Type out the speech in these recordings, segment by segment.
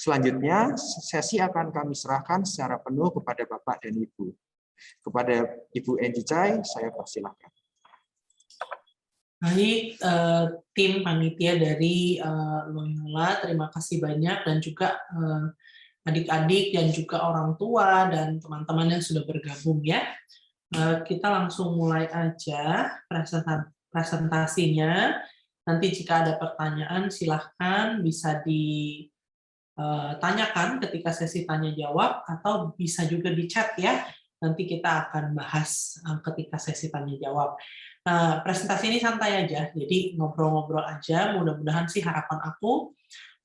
Selanjutnya, sesi akan kami serahkan secara penuh kepada Bapak dan Ibu. Kepada Ibu Angie Chai, saya persilakan. Baik, tim panitia dari Loyola, terima kasih banyak, dan juga adik-adik dan juga orang tua dan teman-teman yang sudah bergabung ya. Kita langsung mulai aja presentasinya. Nanti jika ada pertanyaan silahkan bisa ditanyakan ketika sesi tanya jawab atau bisa juga di chat ya. Nanti kita akan bahas ketika sesi tanya jawab. Presentasi ini santai aja, jadi ngobrol-ngobrol aja. Mudah-mudahan sih harapan aku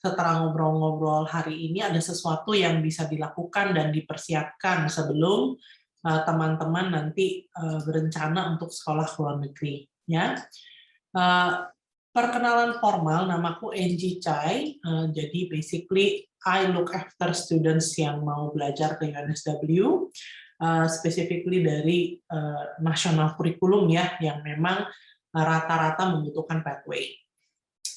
setelah ngobrol-ngobrol hari ini ada sesuatu yang bisa dilakukan dan dipersiapkan sebelum teman-teman nanti berencana untuk sekolah ke luar negeri. Ya. Perkenalan formal, namaku Angie Chai. Jadi basically I look after students yang mau belajar ke UNSW. Specifically dari national curriculum ya, yang memang rata-rata membutuhkan pathway.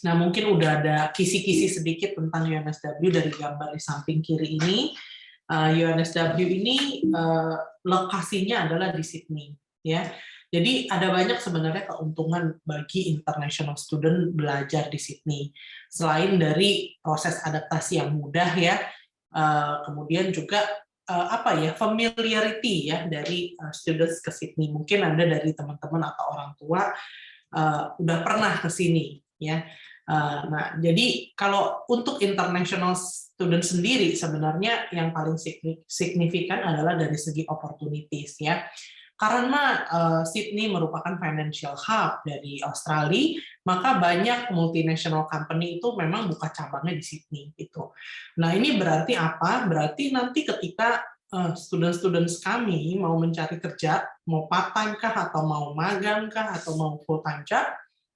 Nah, mungkin udah ada kisi-kisi sedikit tentang UNSW dari gambar di samping kiri ini. UNSW ini lokasinya adalah di Sydney, ya. Jadi ada banyak sebenarnya keuntungan bagi international student belajar di Sydney. Selain dari proses adaptasi yang mudah ya, kemudian juga familiarity ya dari students ke Sydney. Mungkin Anda dari teman-teman atau orang tua udah pernah ke sini ya. Nah, jadi kalau untuk international student sendiri sebenarnya yang paling signifikan adalah dari segi opportunities ya. Karena Sydney merupakan financial hub dari Australia, maka banyak multinational company itu memang buka cabangnya di Sydney gitu. Nah, ini berarti apa? Berarti nanti ketika student-students kami mau mencari kerja, mau part-time kah, atau mau magang kah, atau mau full-time job,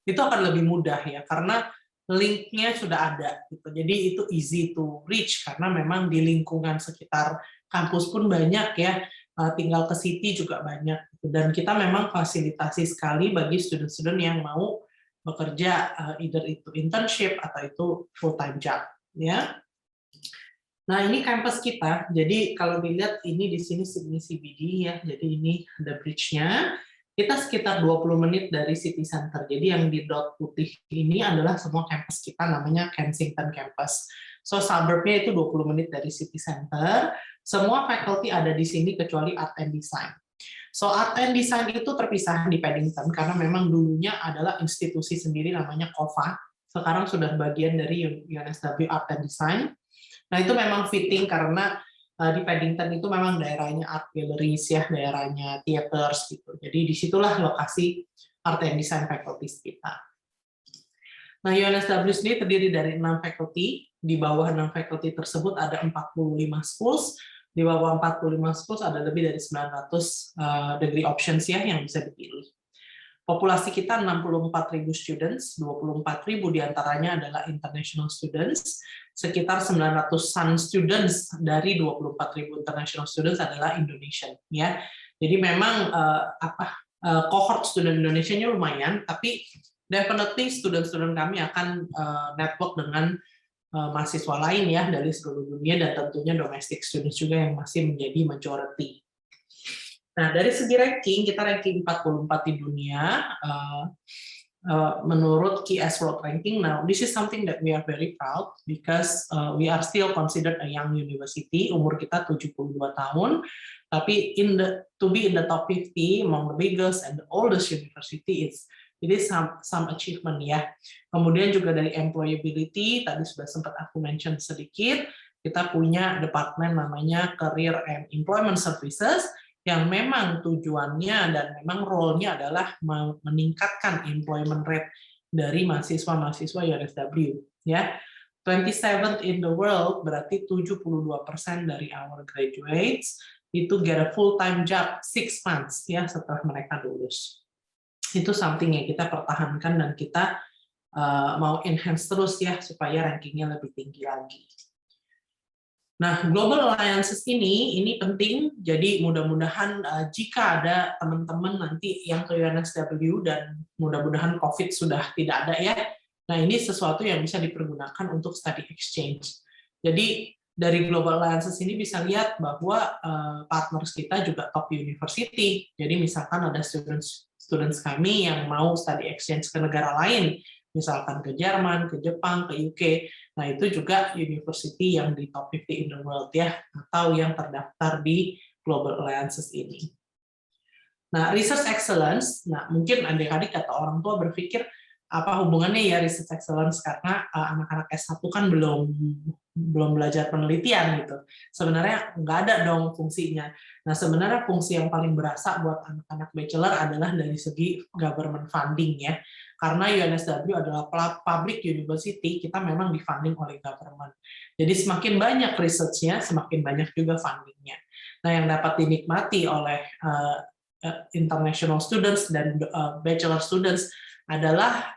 itu akan lebih mudah ya, karena link-nya sudah ada. Gitu. Jadi itu easy to reach, karena memang di lingkungan sekitar kampus pun banyak ya, tinggal ke city juga banyak. Dan kita memang fasilitasi sekali bagi student-student yang mau bekerja, either itu internship atau itu full-time job. Ya. Nah, ini kampus kita. Jadi kalau dilihat ini di sini Sydney CBD ya. Jadi ini ada bridge-nya. Kita sekitar 20 menit dari city center. Jadi yang di dot putih ini adalah semua kampus kita, namanya Kensington Campus. So suburb-nya itu 20 menit dari city center. Semua faculty ada di sini kecuali Art and Design. So Art and Design itu terpisah di Paddington karena memang dulunya adalah institusi sendiri namanya COFA. Sekarang sudah bagian dari UNSW Art and Design. Nah, itu memang fitting karena di Paddington itu memang daerahnya art galleries ya, daerahnya theaters gitu. Jadi disitulah lokasi Art and Design faculties kita. Nah, UNSW sendiri terdiri dari 6 faculty. Di bawah 6 faculty tersebut ada 45 schools. Di bawah 45 schools ada lebih dari 900 degree options ya yang bisa dipilih. Populasi kita 64.000 students, 24.000 diantaranya adalah international students, sekitar 900-an students dari 24.000 international students adalah Indonesian. Ya, jadi memang cohort student Indonesia-nya lumayan, tapi definitely student-student kami akan network dengan mahasiswa lain ya dari seluruh dunia dan tentunya domestic students juga yang masih menjadi majority. Nah, dari segi ranking, kita ranking 44 di dunia menurut QS World Ranking. Now, this is something that we are very proud because we are still considered a young university. Umur kita 72 tahun, tapi to be in the top 50 among the biggest and the oldest university it is some achievement ya. Kemudian juga dari employability, tadi sudah sempat aku mention sedikit, kita punya departemen namanya Career and Employment Services, yang memang tujuannya dan memang role-nya adalah meningkatkan employment rate dari mahasiswa-mahasiswa UNSW ya. 27th in the world, berarti 72% dari our graduates itu get a full-time job 6 months ya setelah mereka lulus. Itu something yang kita pertahankan dan kita mau enhance terus ya supaya rankingnya lebih tinggi lagi. Nah, Global Alliances ini penting, jadi mudah-mudahan jika ada teman-teman nanti yang ke UNSW dan mudah-mudahan COVID sudah tidak ada ya, nah ini sesuatu yang bisa dipergunakan untuk study exchange. Jadi dari Global Alliances ini bisa lihat bahwa partners kita juga top university. Jadi misalkan ada students kami yang mau study exchange ke negara lain, misalkan ke Jerman, ke Jepang, ke UK. Nah, itu juga university yang di top 50 in the world ya, atau yang terdaftar di Global Alliances ini. Nah, research excellence, nah mungkin adik-adik atau orang tua berpikir apa hubungannya ya research excellence, karena anak-anak S1 kan belum belajar penelitian gitu. Sebenarnya nggak ada dong fungsinya. Nah, sebenarnya fungsi yang paling berasa buat anak-anak bachelor adalah dari segi government funding ya. Karena UNSW adalah public university, kita memang difunding oleh government. Jadi semakin banyak research-nya, semakin banyak juga funding-nya. Nah, yang dapat dinikmati oleh international students dan bachelor students adalah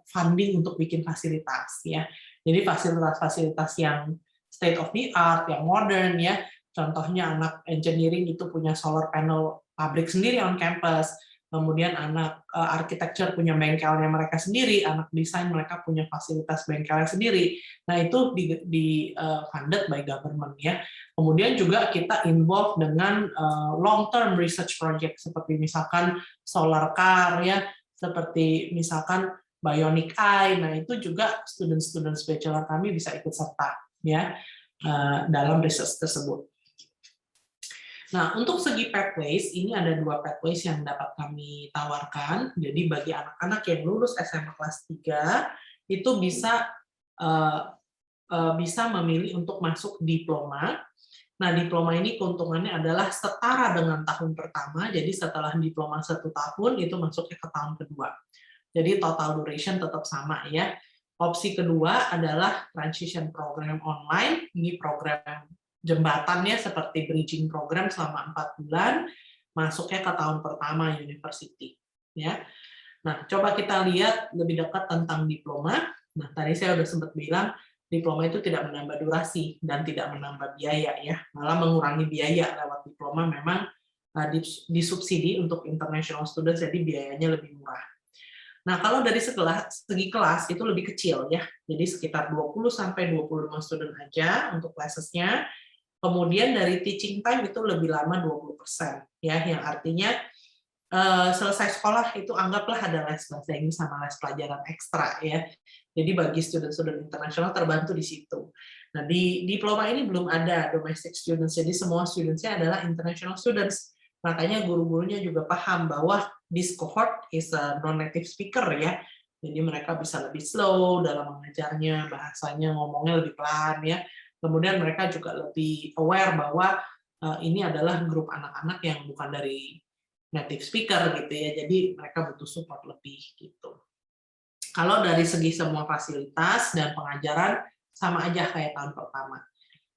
funding untuk bikin fasilitas ya. Jadi fasilitas-fasilitas yang state of the art, yang modern ya. Contohnya anak engineering itu punya solar panel pabrik sendiri on campus. Kemudian anak architecture punya bengkelnya mereka sendiri, anak desain mereka punya fasilitas bengkelnya sendiri. Nah, itu di funded by government ya. Kemudian juga kita involve dengan long term research project seperti misalkan solar car ya, seperti misalkan bionic eye. Nah, itu juga student bachelor kami bisa ikut serta ya dalam research tersebut. Nah, untuk segi pathways, ini ada 2 pathways yang dapat kami tawarkan. Jadi bagi anak-anak yang lulus SMA kelas 3 itu bisa memilih untuk masuk diploma. Nah, diploma ini keuntungannya adalah setara dengan tahun pertama, jadi setelah diploma 1 tahun, itu masuknya ke tahun kedua. Jadi total duration tetap sama ya. Opsi kedua adalah transition program online, ini program jembatannya seperti bridging program selama 4 bulan, masuknya ke tahun pertama university. Ya. Nah, coba kita lihat lebih dekat tentang diploma. Nah, tadi saya sudah sempat bilang, diploma itu tidak menambah durasi dan tidak menambah biaya ya, malah mengurangi biaya lewat diploma memang disubsidi untuk international students, jadi biayanya lebih murah. Nah, kalau dari segi kelas itu lebih kecil ya, jadi sekitar 20-25 student aja untuk classes-nya. Kemudian dari teaching time itu lebih lama 20% ya, yang artinya selesai sekolah itu anggaplah ada les bahasa Inggris sama les pelajaran ekstra ya. Jadi bagi student-student internasional terbantu di situ. Nah, di diploma ini belum ada domestic students, jadi semua students-nya adalah international students. Makanya guru-gurunya juga paham bahwa this cohort is a non-native speaker ya. Jadi mereka bisa lebih slow dalam mengajarnya, bahasanya ngomongnya lebih pelan ya. Kemudian mereka juga lebih aware bahwa ini adalah grup anak-anak yang bukan dari native speaker gitu ya, jadi mereka butuh support lebih gitu. Kalau dari segi semua fasilitas dan pengajaran sama aja kayak tahun pertama.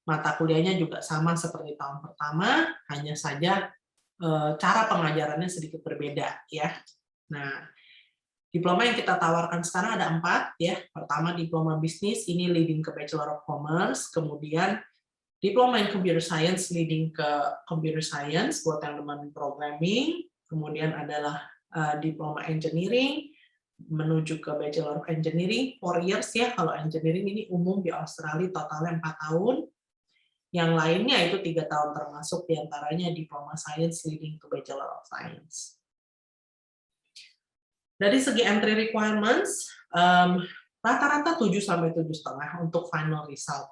Mata kuliahnya juga sama seperti tahun pertama, hanya saja cara pengajarannya sedikit berbeda ya. Nah, diploma yang kita tawarkan sekarang ada 4 ya. Pertama diploma bisnis, ini leading ke Bachelor of Commerce, kemudian diploma in Computer Science leading ke Computer Science buat yang demen programming, kemudian adalah diploma engineering menuju ke Bachelor of Engineering 4 years ya. Kalau engineering ini umum di Australia totalnya 4 tahun. Yang lainnya itu 3 tahun, termasuk diantaranya diploma Science leading to Bachelor of Science. Dari segi entry requirements, rata-rata 7-7,5 untuk final result.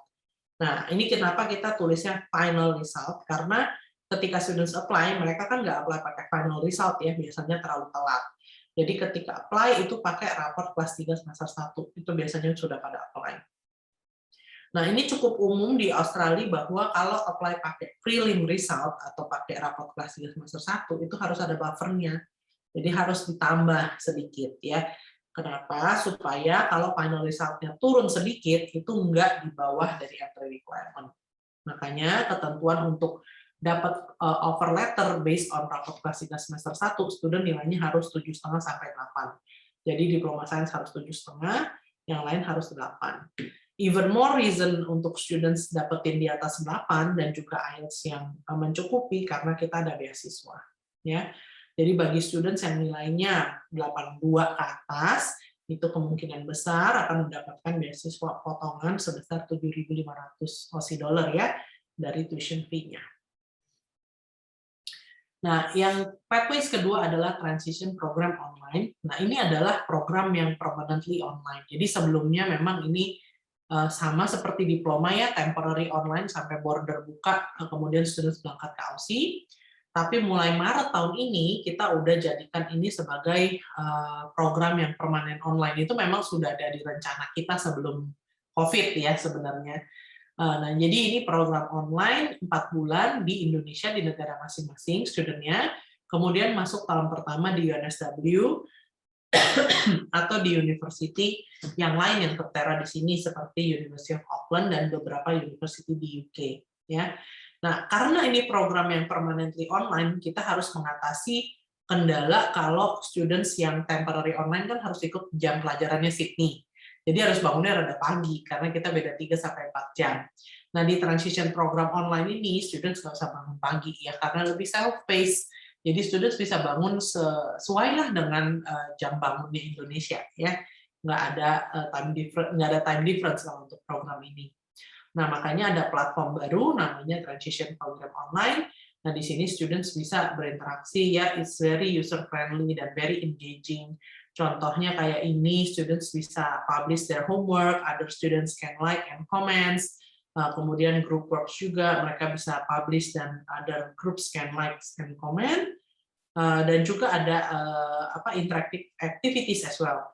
Nah, ini kenapa kita tulisnya final result, karena ketika students apply, mereka kan nggak apply pakai final result ya, biasanya terlalu telat. Jadi ketika apply itu pakai raport kelas 3 semester 1, itu biasanya sudah pada apply. Nah, ini cukup umum di Australia bahwa kalau apply pakai prelim result atau pakai raport kelas 3 semester 1, itu harus ada buffernya. Jadi harus ditambah sedikit ya. Kenapa? Supaya kalau final result-nya turun sedikit, itu enggak di bawah dari entry requirement. Makanya ketentuan untuk dapat offer letter based on raport kelas 3 semester 1, student nilainya harus 7,5 sampai 8. Jadi diploma science harus 7,5, yang lain harus 8. Even more reason untuk students dapetin di atas 8 dan juga IELTS yang mencukupi karena kita ada beasiswa. Ya. Jadi bagi students yang nilainya 82 ke atas, itu kemungkinan besar akan mendapatkan beasiswa potongan sebesar 7.500 Aussie dollar ya dari tuition fee-nya. Nah, yang pathways kedua adalah transition program online. Nah, ini adalah program yang permanently online. Jadi sebelumnya memang ini sama seperti diploma ya, temporary online sampai border buka, kemudian students berangkat ke Aussie. Tapi mulai Maret tahun ini kita udah jadikan ini sebagai program yang permanen online. Itu memang sudah ada di rencana kita sebelum COVID ya sebenarnya. Nah, jadi ini program online 4 bulan di Indonesia, di negara masing-masing student-nya, kemudian masuk tahun pertama di UNSW atau di university yang lain yang tertera di sini seperti University of Auckland dan beberapa university di UK. Ya. Nah, karena ini program yang permanently online, kita harus mengatasi kendala kalau students yang temporary online kan harus ikut jam pelajarannya Sydney. Jadi harus bangunnya rada pagi, karena kita beda 3-4 jam. Nah, di transition program online ini, students nggak usah bangun pagi, ya karena lebih self-paced. Jadi students bisa bangun sesuai lah dengan jam bangunnya Indonesia, ya. Nggak ada time difference kalau untuk program ini. Nah, makanya ada platform baru, namanya transition program online. Nah, di sini students bisa berinteraksi, ya, it's very user-friendly dan very engaging. Contohnya kayak ini, students bisa publish their homework, other students can like and comments, kemudian group works juga, mereka bisa publish dan other groups can like and comment, dan juga ada interactive activities as well,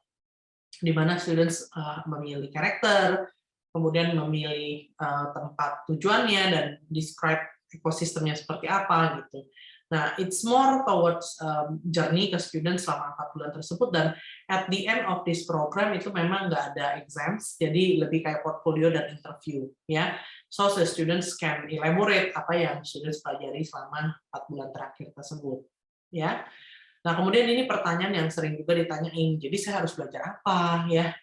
di mana students memilih karakter, kemudian memilih tempat tujuannya, dan describe ekosistemnya seperti apa gitu. Nah, it's more towards journey ke student selama 4 bulan tersebut, dan at the end of this program itu memang nggak ada exams, jadi lebih kayak portfolio dan interview, ya. So the students can elaborate apa yang students pelajari selama 4 bulan terakhir tersebut, ya. Nah, kemudian ini pertanyaan yang sering juga ditanyain, jadi saya harus belajar apa, ya.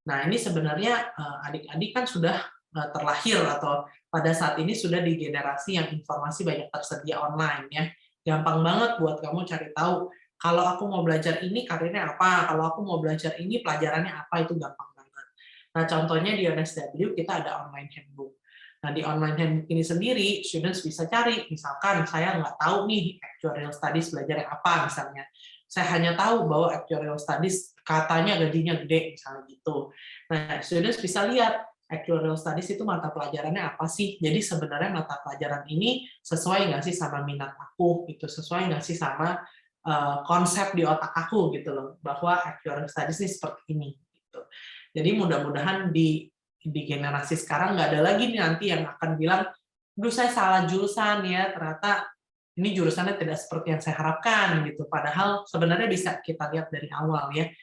Nah, ini sebenarnya adik-adik kan sudah terlahir atau pada saat ini sudah di generasi yang informasi banyak tersedia online, ya. Gampang banget buat kamu cari tahu, kalau aku mau belajar ini karirnya apa, kalau aku mau belajar ini pelajarannya apa, itu gampang banget. Nah, contohnya di UNSW kita ada online handbook. Nah, di online handbook ini sendiri, students bisa cari, misalkan saya nggak tahu nih actuarial studies belajarnya apa misalnya. Saya hanya tahu bahwa actuarial studies katanya gajinya gede, misalnya gitu. Nah, students bisa lihat, actuarial studies itu mata pelajarannya apa sih? Jadi sebenarnya mata pelajaran ini sesuai nggak sih sama minat aku? Itu sesuai nggak sih sama konsep di otak aku gitu loh, bahwa actuarial studies ini seperti ini. Gitu. Jadi mudah-mudahan di generasi sekarang nggak ada lagi nih nanti yang akan bilang, duh saya salah jurusan ya, ternyata ini jurusannya tidak seperti yang saya harapkan gitu. Padahal sebenarnya bisa kita lihat dari awal ya,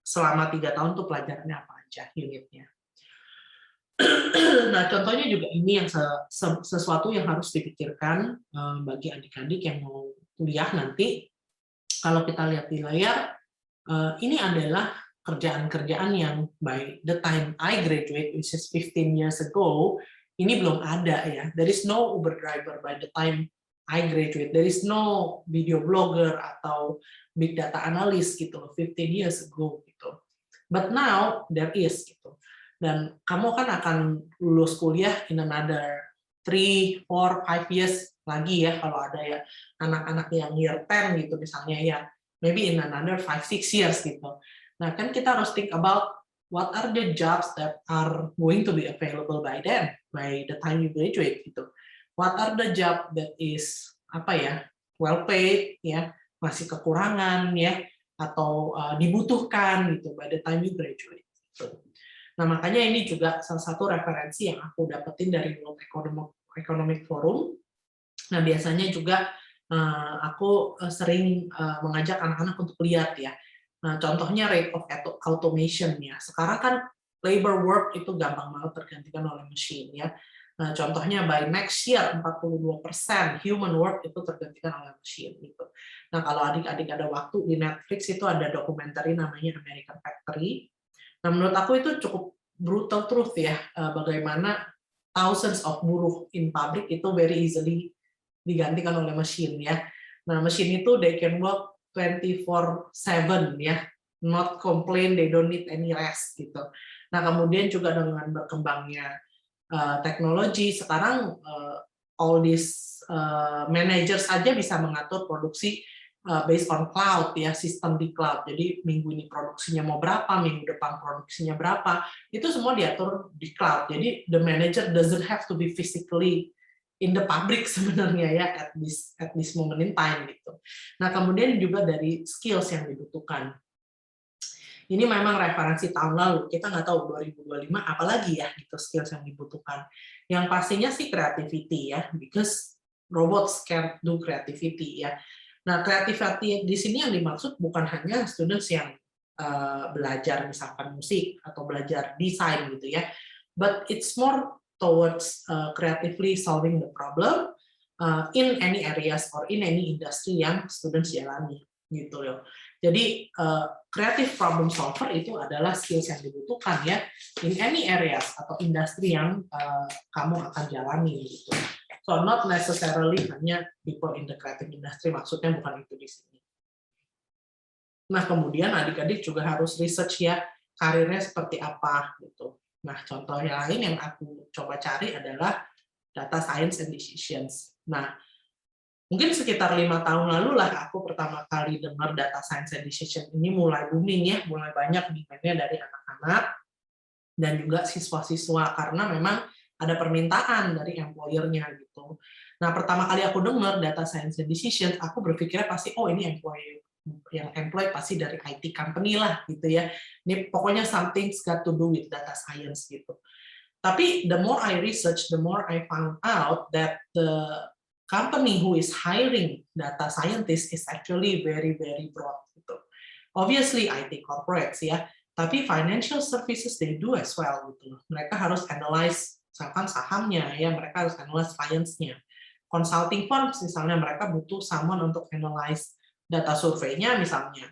selama 3 tahun tuh pelajarannya apa aja unitnya. Nah, contohnya juga ini yang sesuatu yang harus dipikirkan bagi adik-adik yang mau kuliah nanti. Kalau kita lihat di layar, ini adalah kerjaan-kerjaan yang by the time I graduate, which is 15 years ago, ini belum ada ya. There is no Uber driver by the time I graduate. There is no video blogger atau big data analyst gitu loh, 15 years ago gitu. But now there is gitu. Dan kamu kan akan lulus kuliah in another 3, 4, 5 years lagi ya, kalau ada ya anak-anak yang year 10 gitu misalnya ya, maybe in another 5, 6 years gitu. Nah, kan kita harus think about what are the jobs that are going to be available by then, by the time you graduate gitu. What are the job that is well paid ya, masih kekurangan ya, atau dibutuhkan gitu by the time you graduate. Gitu. Nah, makanya ini juga salah satu referensi yang aku dapetin dari World Economic Forum. Nah, biasanya juga aku sering mengajak anak-anak untuk lihat ya. Nah, contohnya rate of automation ya. Sekarang kan labor work itu gampang banget tergantikan oleh mesin ya. Nah, contohnya by next year 42% human work itu tergantikan oleh mesin gitu. Nah, kalau adik-adik ada waktu di Netflix itu ada dokumenter namanya American Factory. Nah, menurut aku itu cukup brutal truth ya, bagaimana thousands of buruh in pabrik itu very easily digantikan oleh mesin ya. Nah, mesin itu they can work 24/7 ya. not complain, they don't need any rest gitu. Nah, kemudian juga dengan berkembangnya teknologi, sekarang all these managers aja bisa mengatur produksi based on cloud ya, sistem di cloud. Jadi minggu ini produksinya mau berapa, minggu depan produksinya berapa, itu semua diatur di cloud. Jadi the manager doesn't have to be physically in the public sebenarnya ya at this moment in time gitu. Nah, kemudian juga dari skills yang dibutuhkan. Ini memang referensi tahun lalu, kita nggak tahu 2025 apalagi ya gitu skills yang dibutuhkan. Yang pastinya sih creativity ya, because robots can do creativity ya. Nah, creativity di sini yang dimaksud bukan hanya students yang belajar misalkan musik atau belajar desain gitu ya, but it's more towards creatively solving the problem in any areas or in any industry yang students jalani gitu loh. Jadi creative problem solver itu adalah skills yang dibutuhkan ya in any areas atau industri yang kamu akan jalani gitu. So not necessarily hanya people in the creative industry, maksudnya bukan itu di sini. Nah, kemudian adik-adik juga harus research ya karirnya seperti apa gitu. Nah, contoh yang lain yang aku coba cari adalah data science and decisions. Nah, mungkin sekitar 5 tahun lalu lah aku pertama kali dengar data science and decision ini mulai booming ya, mulai banyak demand-nya dari anak-anak dan juga siswa-siswa karena memang ada permintaan dari employer-nya gitu. Nah, pertama kali aku dengar data science and decision, aku berpikirnya pasti oh ini employ pasti dari IT company lah gitu ya. Ini pokoknya something's got to do with data science gitu. Tapi the more I research, the more I found out that the company who is hiring data scientist is actually very very broad gitu. Obviously IT corporates ya, tapi financial services they do as well gitu. Mereka harus analyze misalkan sahamnya ya, mereka harus analyze clients-nya. Consulting firms misalnya mereka butuh someone untuk analyze data surveinya misalnya.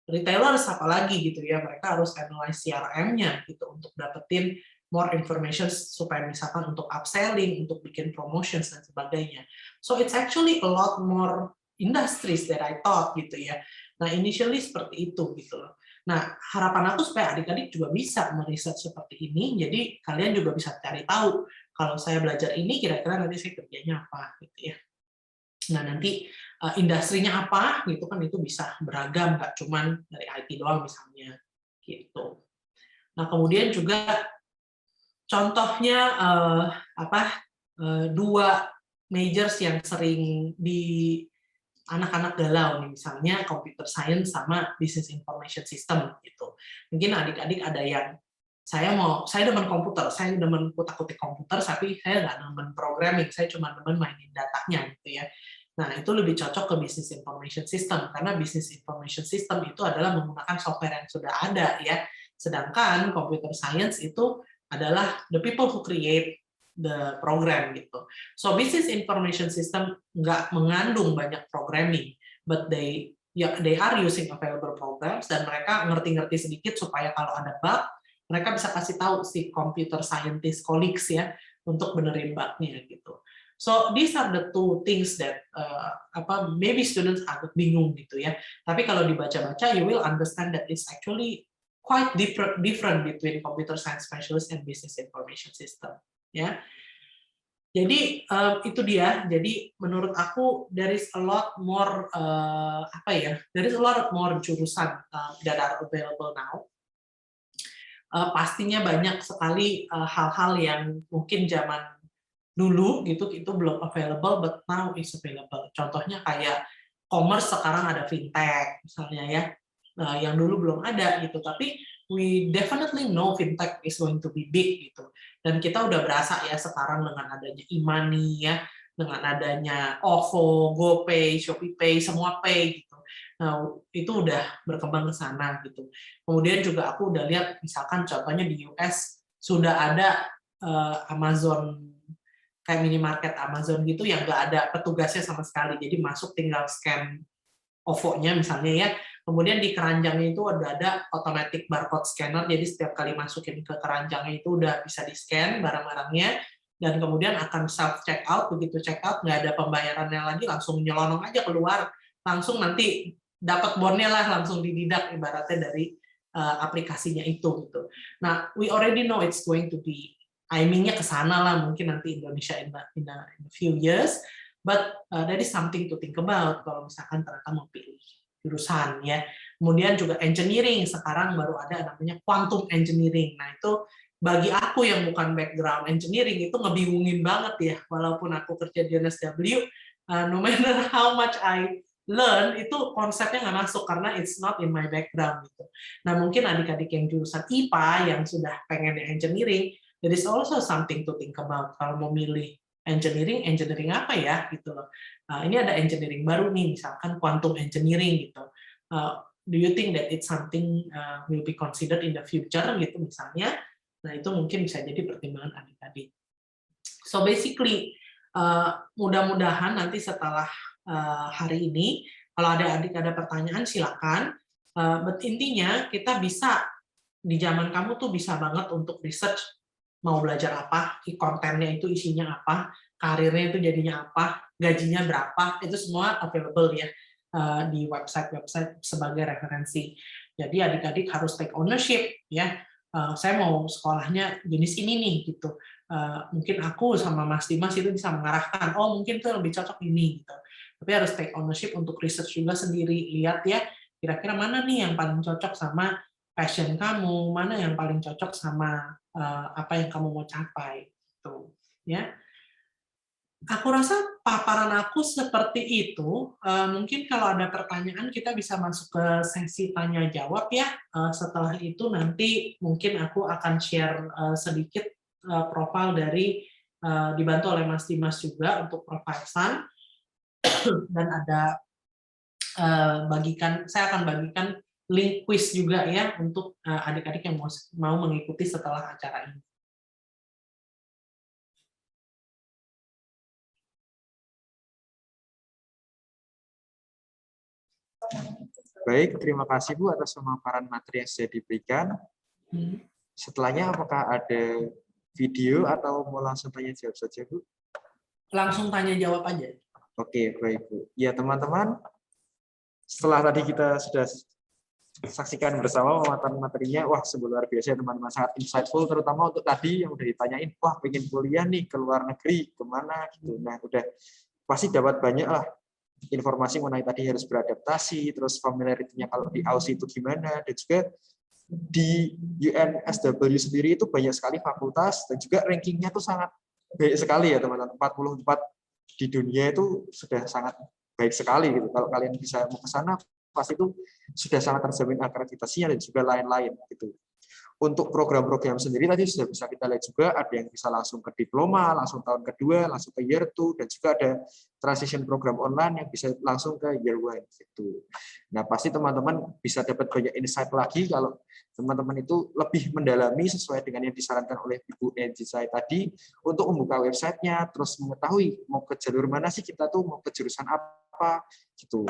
Retailers apalagi gitu ya, mereka harus analyze CRM-nya gitu untuk dapetin more information supaya misalkan untuk upselling, untuk bikin promotions dan sebagainya. So it's actually a lot more industries that I thought gitu ya. Nah, initially seperti itu gitu loh. Nah, harapan aku supaya adik-adik juga bisa meriset seperti ini, jadi kalian juga bisa cari tahu kalau saya belajar ini kira-kira nanti saya kerjanya apa gitu ya. Nah, nanti industrinya apa gitu kan itu bisa beragam, nggak cuman dari IT doang misalnya gitu. Nah, kemudian juga contohnya dua majors yang sering di anak-anak galau nih, misalnya computer science sama business information system gitu. Mungkin adik-adik ada yang saya demen komputer, saya demen kutak-kutik komputer, tapi saya nggak demen programming, saya cuma demen mainin datanya gitu ya. Nah, itu lebih cocok ke business information system, karena business information system itu adalah menggunakan software yang sudah ada ya. Sedangkan computer science itu adalah the people who create the program gitu. So business information system nggak mengandung banyak programming, but they are using available programs dan mereka ngerti-ngerti sedikit supaya kalau ada bug mereka bisa kasih tahu si computer scientist colleagues ya untuk benerin bugnya gitu. So these are the two things that maybe students agak bingung gitu ya. Tapi kalau dibaca-baca you will understand that it's actually quite different between computer science specialist and business information system. Ya, jadi itu dia. Jadi menurut aku there is a lot more there is a lot more jurusan that are available now. Pastinya banyak sekali hal-hal yang mungkin zaman dulu gitu itu belum available, but now is available. Contohnya kayak commerce sekarang ada fintech misalnya ya, yang dulu belum ada gitu. Tapi we definitely know fintech is going to be big gitu. Dan kita udah berasa ya sekarang dengan adanya e-money ya, dengan adanya OVO, GoPay, ShopeePay, semua pay gitu. Nah, itu udah berkembang ke sana gitu. Kemudian juga aku udah lihat misalkan contohnya di US sudah ada Amazon kayak minimarket Amazon gitu yang nggak ada petugasnya sama sekali. Jadi masuk tinggal scan OVO-nya misalnya ya. Kemudian di keranjangnya itu ada automatic barcode scanner, jadi setiap kali masukin ke keranjangnya itu udah bisa di-scan barang-barangnya, dan kemudian akan self-checkout, begitu checkout nggak ada pembayarannya lagi, langsung nyelonong aja keluar, langsung nanti dapat bonnya lah langsung dididak ibaratnya dari aplikasinya itu gitu. Nah, we already know it's going to be aiming-nya ke sana lah mungkin nanti Indonesia in a few years, but that is something to think about kalau misalkan ternyata mau pilih jurusan ya. Kemudian juga engineering, sekarang baru ada namanya quantum engineering. Nah, itu bagi aku yang bukan background engineering itu ngebingungin banget ya, walaupun aku kerja di NSW, no matter how much I learn, itu konsepnya nggak masuk karena it's not in my background gitu. Nah, mungkin adik-adik yang jurusan IPA yang sudah pengen engineering, there is also something to think about kalau mau milih engineering apa ya gitu loh. Ini ada engineering baru nih, misalkan quantum engineering gitu. Do you think that it's something will be considered in the future gitu misalnya? Nah, itu mungkin bisa jadi pertimbangan adik-adik. So basically, mudah-mudahan nanti setelah hari ini, kalau ada adik ada pertanyaan silakan. But intinya kita bisa di zaman kamu tuh bisa banget untuk research mau belajar apa, kontennya itu isinya apa, karirnya itu jadinya apa, gajinya berapa, itu semua available ya di website-website sebagai referensi. Jadi adik-adik harus take ownership ya. Saya mau sekolahnya jenis ini nih gitu. Mungkin aku sama Mas Dimas itu bisa mengarahkan, oh mungkin itu lebih cocok ini gitu. Tapi harus take ownership untuk research juga sendiri, lihat ya kira-kira mana nih yang paling cocok sama passion kamu, mana yang paling cocok sama apa yang kamu mau capai gitu ya. Aku rasa paparan aku seperti itu. Mungkin kalau ada pertanyaan kita bisa masuk ke sesi tanya jawab ya. Setelah itu nanti mungkin aku akan share sedikit profil dari dibantu oleh Mas Dimas juga untuk profile Sun, dan ada saya akan bagikan link quiz juga ya untuk adik-adik yang mau mengikuti setelah acara ini. Baik, terima kasih Bu atas pemaparan materi yang sudah diberikan. Setelahnya apakah ada video atau mau langsung tanya jawab saja Bu? Langsung tanya jawab aja. Oke, baik Bu. Ya teman-teman, setelah tadi kita sudah saksikan bersama pemaparan materinya, wah sungguh luar biasa teman-teman, sangat insightful, terutama untuk tadi yang udah ditanyain, wah pengen kuliah nih ke luar negeri, kemana gitu. Nah udah pasti dapat banyak lah informasi mengenai tadi harus beradaptasi, terus familiarity-nya kalau di Aussie itu gimana, dan juga di UNSW sendiri itu banyak sekali fakultas, dan juga rankingnya itu sangat baik sekali ya teman-teman, 44 di dunia itu sudah sangat baik sekali gitu. Kalau kalian bisa mau ke sana, pasti itu sudah sangat terjamin akreditasinya dan juga lain-lain gitu. Untuk program-program sendiri tadi sudah bisa kita lihat juga, ada yang bisa langsung ke diploma, langsung tahun kedua, langsung ke year 2, dan juga ada transition program online yang bisa langsung ke year 1 gitu. Nah, pasti teman-teman bisa dapat banyak insight lagi kalau teman-teman itu lebih mendalami sesuai dengan yang disarankan oleh Ibu Enji saya tadi untuk membuka websitenya, terus mengetahui mau ke jalur mana sih kita tuh, mau ke jurusan apa gitu.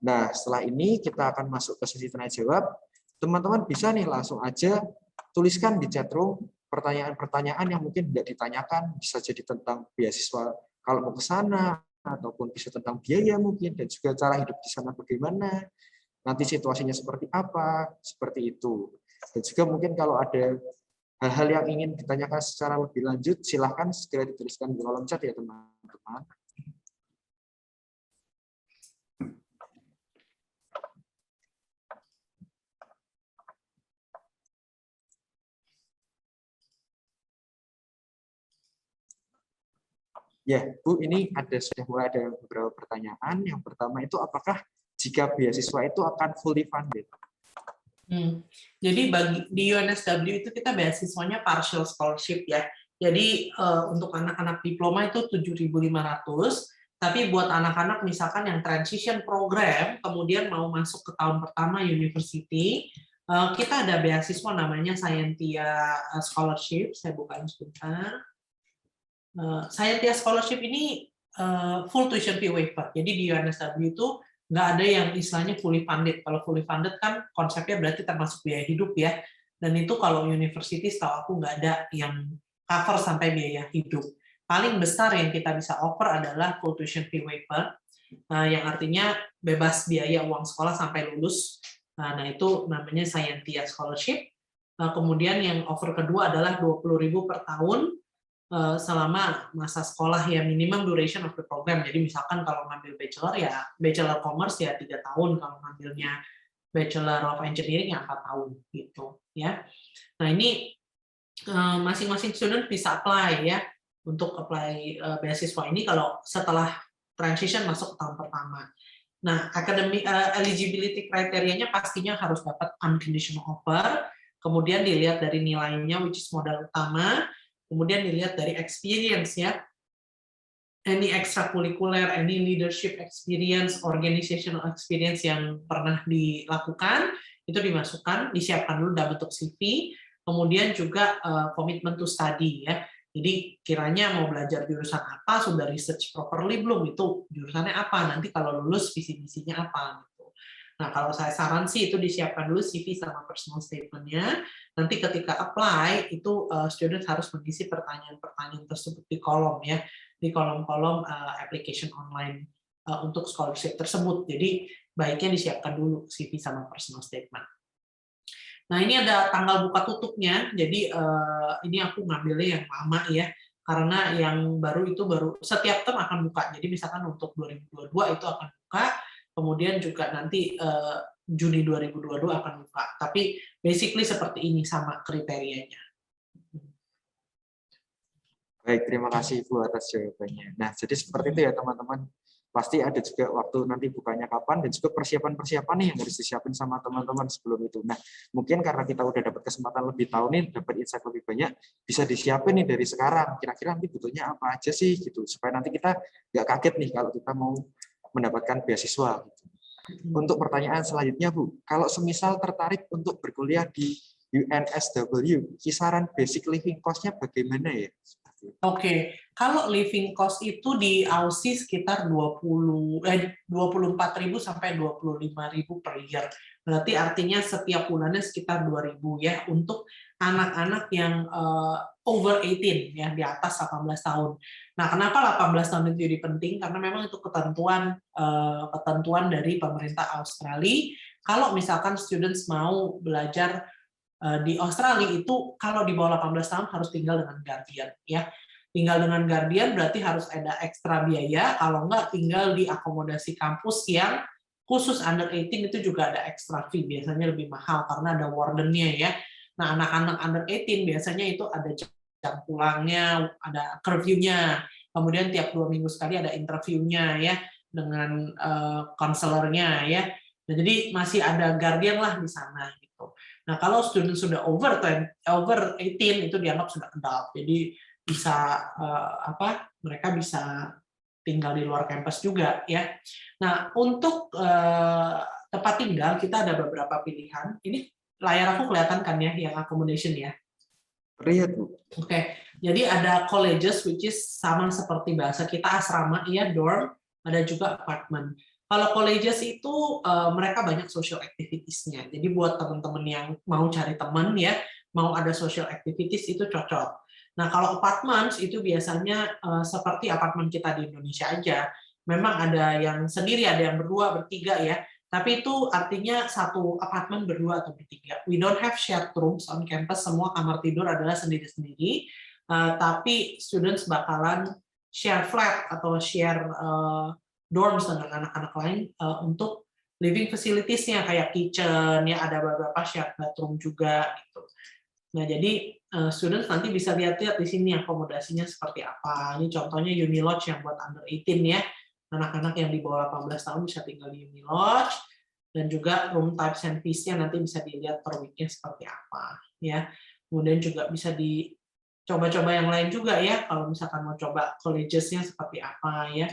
Nah, setelah ini kita akan masuk ke sesi tanya jawab. Teman-teman bisa nih langsung aja tuliskan di chat room pertanyaan-pertanyaan yang mungkin tidak ditanyakan, bisa jadi tentang beasiswa kalau mau ke sana, ataupun bisa tentang biaya mungkin, dan juga cara hidup di sana bagaimana, nanti situasinya seperti apa, seperti itu. Dan juga mungkin kalau ada hal-hal yang ingin ditanyakan secara lebih lanjut, silahkan segera dituliskan di kolom chat ya teman-teman. Ya, Bu, ini sudah mulai ada beberapa pertanyaan. Yang pertama itu, apakah jika beasiswa itu akan fully funded? Jadi di UNSW itu kita beasiswanya partial scholarship ya. Jadi untuk anak-anak diploma itu 7.500, tapi buat anak-anak misalkan yang transition program, kemudian mau masuk ke tahun pertama university, kita ada beasiswa namanya Scientia Scholarship. Saya bukain sebentar. Scientia Scholarship ini full tuition fee waiver. Jadi di UNSW itu nggak ada yang istilahnya fully funded. Kalau fully funded kan konsepnya berarti termasuk biaya hidup ya. Dan itu kalau university setahu aku nggak ada yang cover sampai biaya hidup. Paling besar yang kita bisa offer adalah full tuition fee waiver. yang artinya bebas biaya uang sekolah sampai lulus. Nah, itu namanya Scientia Scholarship. Kemudian yang offer kedua adalah 20.000 per tahun selama masa sekolah ya, minimum duration of the program. Jadi misalkan kalau ngambil bachelor ya bachelor commerce ya 3 tahun, kalau ngambilnya bachelor of engineering ya 4 tahun gitu ya. Nah, ini masing-masing student bisa apply ya untuk apply beasiswa ini kalau setelah transition masuk ke tahun pertama. Nah, academic eligibility kriterianya pastinya harus dapat unconditional offer, kemudian dilihat dari nilainya which is modal utama, kemudian dilihat dari experience ya. Any extracurricular, any leadership experience, organizational experience yang pernah dilakukan, itu dimasukkan, disiapkan dulu dalam bentuk CV, kemudian juga commitment to study ya. Jadi kiranya mau belajar jurusan apa, sudah research properly belum, itu jurusannya apa, nanti kalau lulus visi-misinya apa gitu. Nah, kalau saya saran sih itu disiapkan dulu CV sama personal statement-nya. Nanti ketika apply itu student harus mengisi pertanyaan-pertanyaan tersebut di kolom ya, di kolom-kolom application online untuk scholarship tersebut. Jadi baiknya disiapkan dulu CV sama personal statement. Nah, ini ada tanggal buka tutupnya. Jadi ini aku ngambilnya yang lama ya, karena yang baru itu baru setiap term akan buka. Jadi misalkan untuk 2022 itu akan buka, kemudian juga nanti Juni 2022 akan buka. Tapi basically seperti ini sama kriterianya. Baik, terima kasih Bu atas jawabannya. Nah, jadi seperti itu ya teman-teman. Pasti ada juga waktu nanti bukanya kapan dan juga persiapan-persiapan nih yang harus disiapin sama teman-teman sebelum itu. Nah, mungkin karena kita udah dapat kesempatan lebih tahu nih, dapat insight lebih banyak, bisa disiapin nih dari sekarang. Kira-kira nanti butuhnya apa aja sih gitu, supaya nanti kita nggak kaget nih kalau kita mau mendapatkan beasiswa. Gitu. Untuk pertanyaan selanjutnya Bu, kalau semisal tertarik untuk berkuliah di UNSW, kisaran basic living cost-nya bagaimana ya? Oke, kalau living cost itu di Aussie sekitar 24.000 sampai 25.000 per year. Berarti artinya setiap bulannya sekitar 2.000 ya untuk anak-anak yang over 18 ya, di atas 18 tahun. Nah, kenapa 18 tahun itu jadi penting? Karena memang itu ketentuan dari pemerintah Australia. Kalau misalkan students mau belajar di Australia itu kalau di bawah 18 tahun harus tinggal dengan guardian ya. Tinggal dengan guardian berarti harus ada ekstra biaya, kalau enggak tinggal di akomodasi kampus yang khusus under 18 itu juga ada ekstra fee, biasanya lebih mahal karena ada wardennya ya. Nah, anak-anak under 18 biasanya itu ada jam pulangnya, ada curfew-nya, kemudian tiap 2 minggu sekali ada interview-nya ya dengan konselornya ya. Nah, jadi masih ada guardian lah di sana gitu. Nah, kalau student sudah over 18 itu dianggap sudah adult. Jadi bisa mereka bisa tinggal di luar kampus juga ya. Nah, untuk tempat tinggal kita ada beberapa pilihan. Ini layar aku kelihatan kan ya yang accommodation ya. Terlihat Bu. Oke. Jadi ada colleges which is sama seperti bahasa kita asrama ya, dorm, ada juga apartemen. Kalau colleges itu mereka banyak social activities-nya. Jadi buat teman-teman yang mau cari teman ya, mau ada social activities itu cocok. Nah, kalau apartemen itu biasanya seperti apartemen kita di Indonesia aja. Memang ada yang sendiri, ada yang berdua, bertiga ya. Tapi itu artinya satu apartemen berdua atau bertiga. We don't have shared rooms on campus, semua kamar tidur adalah sendiri-sendiri. Tapi students bakalan share flat atau share dorms dengan anak-anak lain untuk living facilities-nya kayak kitchen ya, ada beberapa shared bathroom juga gitu. Nah, jadi students nanti bisa lihat-lihat di sini akomodasinya seperti apa. Ini contohnya Unilodge yang buat under 18 ya. Anak-anak yang di bawah 18 tahun bisa tinggal di Unilodge, dan juga room types and fees-nya nanti bisa dilihat per week-nya seperti apa ya. Kemudian juga bisa dicoba-coba yang lain juga ya, kalau misalkan mau coba colleges-nya seperti apa ya.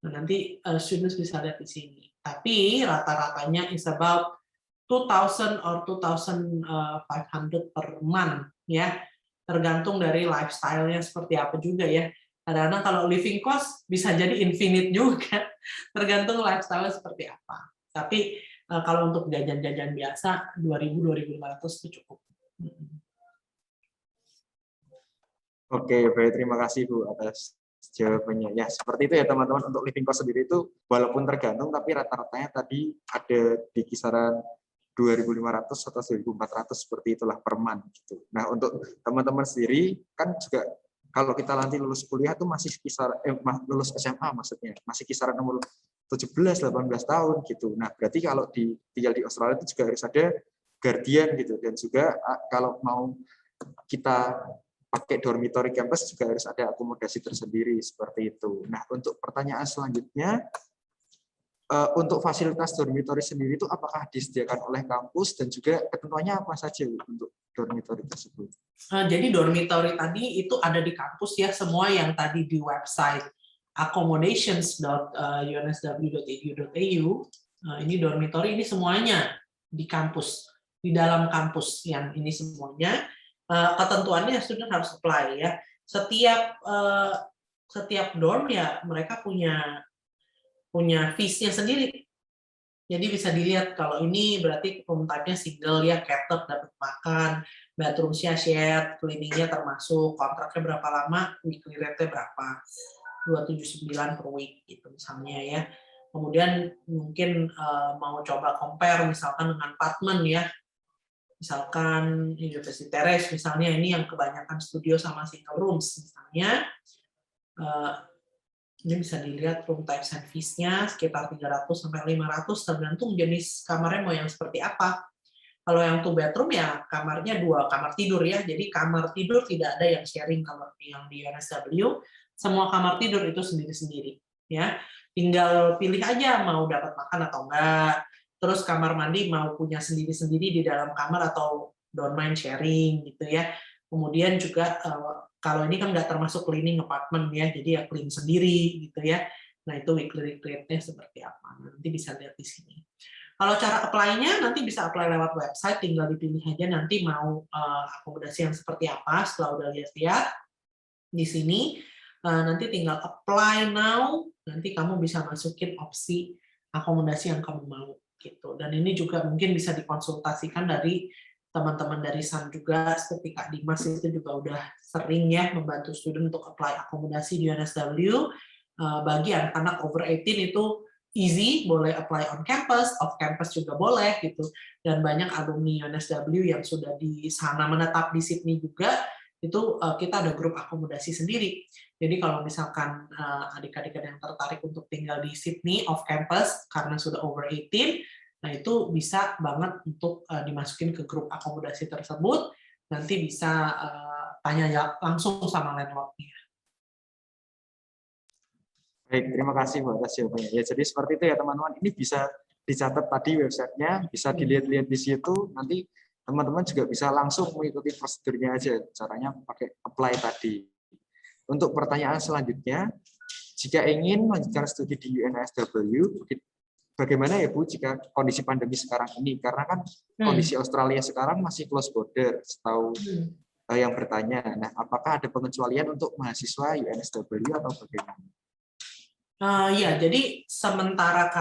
Nah, nanti students bisa lihat di sini. Tapi rata-ratanya is about 2.000 or 2.500 per month ya, tergantung dari lifestyle-nya seperti apa juga ya. Kadang-kadang kalau living cost bisa jadi infinite juga, tergantung lifestyle seperti apa. Tapi kalau untuk jajan-jajan biasa 2.000-2.500 itu cukup. Oke, baik, terima kasih Bu atas jawabannya. Ya, seperti itu ya teman-teman. Untuk living cost sendiri itu walaupun tergantung, tapi rata-ratanya tadi ada di kisaran 2.500 atau 1.400 seperti itulah per month gitu. Nah, untuk teman-teman sendiri kan juga kalau kita nanti lulus kuliah tuh masih lulus SMA maksudnya, masih kisaran umur 17-18 tahun gitu. Nah, berarti kalau tinggal di Australia itu juga harus ada guardian gitu, dan juga kalau mau kita pakai dormitory campus juga harus ada akomodasi tersendiri seperti itu. Nah, untuk pertanyaan selanjutnya, untuk fasilitas dormitory sendiri itu apakah disediakan oleh kampus dan juga ketentuannya apa saja untuk dormitory tersebut? Jadi dormitory tadi itu ada di kampus ya, semua yang tadi di website accommodations.unsw.edu.au. Ini dormitory, ini semuanya di kampus, di dalam kampus yang ini semuanya. Ketentuannya student harus apply ya. Setiap dorm ya mereka punya fees-nya sendiri. Jadi bisa dilihat kalau ini berarti room type-nya single ya, catered, dapat makan, bathroom-nya shared, cleaning-nya termasuk, kontraknya berapa lama, weekly rate-nya berapa, 279 per week gitu misalnya ya. Kemudian mungkin mau coba compare misalkan dengan apartemen ya. Misalkan University Terrace misalnya, ini yang kebanyakan studio sama single rooms misalnya. Ini bisa dilihat room types and fees-nya sekitar 300 sampai 500 tergantung jenis kamarnya mau yang seperti apa. Kalau yang 2 bedroom ya kamarnya 2 kamar tidur ya. Jadi kamar tidur tidak ada yang sharing kalau yang di UNSW, semua kamar tidur itu sendiri-sendiri ya. Tinggal pilih aja mau dapat makan atau enggak. Terus kamar mandi mau punya sendiri-sendiri di dalam kamar atau don't mind sharing gitu ya. Kemudian juga kalau ini kan nggak termasuk cleaning apartemen ya, jadi ya clean sendiri gitu ya. Nah itu weekly rate-nya seperti apa, nanti bisa lihat di sini. Kalau cara apply-nya nanti bisa apply lewat website, tinggal dipilih aja nanti mau akomodasi yang seperti apa. Setelah udah lihat-lihat di sini, nanti tinggal apply now, nanti kamu bisa masukin opsi akomodasi yang kamu mau gitu. Dan ini juga mungkin bisa dikonsultasikan dari teman-teman dari SAN juga, seperti Kak Dimas itu juga udah sering ya membantu student untuk apply akomodasi di UNSW. Bagi anak-anak over 18 itu easy, boleh apply on campus, off campus juga boleh gitu. Dan banyak alumni UNSW yang sudah di sana menetap di Sydney juga, itu kita ada grup akomodasi sendiri. Jadi kalau misalkan adik-adik yang tertarik untuk tinggal di Sydney off campus karena sudah over 18, nah itu bisa banget untuk dimasukin ke grup akomodasi tersebut, nanti bisa tanya langsung sama landlord-nya. Baik, terima kasih Bu atas jawabannya. Ya, jadi seperti itu ya teman-teman. Ini bisa dicatat tadi websitenya, bisa dilihat-lihat di situ. Nanti teman-teman juga bisa langsung mengikuti prosedurnya aja. Caranya pakai apply tadi. Untuk pertanyaan selanjutnya, jika ingin melanjutkan studi di UNSW, bagaimana ya Bu jika kondisi pandemi sekarang ini? Karena kan kondisi Australia sekarang masih close border, setahu yang bertanya. Nah, apakah ada pengecualian untuk mahasiswa UNSW atau bagaimana? Ya, jadi sementara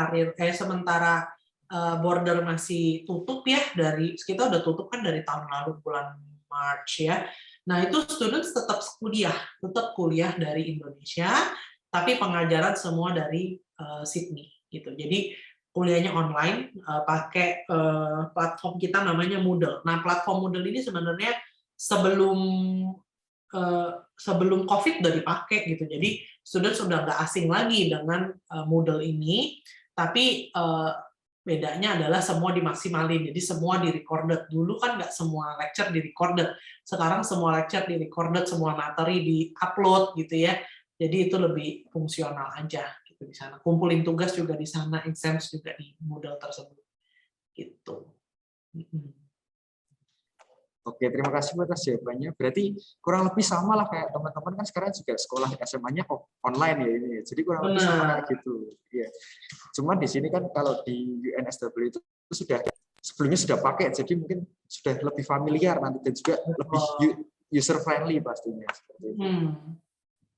border masih tutup ya, kita udah tutup kan dari tahun lalu bulan March ya. Nah itu students tetap kuliah dari Indonesia, tapi pengajaran semua dari Sydney gitu. Jadi kuliahnya online pakai platform kita namanya Moodle. Nah platform Moodle ini sebenarnya sebelum COVID udah dipakai gitu. Jadi student sudah nggak asing lagi dengan Moodle ini, tapi bedanya adalah semua dimaksimalin, jadi semua di-recorded. Dulu kan nggak semua lecture di-recorded, sekarang semua lecture di-recorded, semua materi di-upload gitu ya. Jadi itu lebih fungsional aja gitu di sana. Kumpulin tugas juga di sana, exams juga di Moodle tersebut. Gitu. Oke, terima kasih atas jawabannya. Berarti kurang lebih sama lah kayak teman-teman kan sekarang juga sekolah SMA-nya online ya ini. Jadi kurang lebih sama kayak gitu. Ya. Cuma di sini kan kalau di UNSW itu sudah sebelumnya sudah pakai, jadi mungkin sudah lebih familiar nanti dan juga lebih user friendly pastinya. Seperti itu.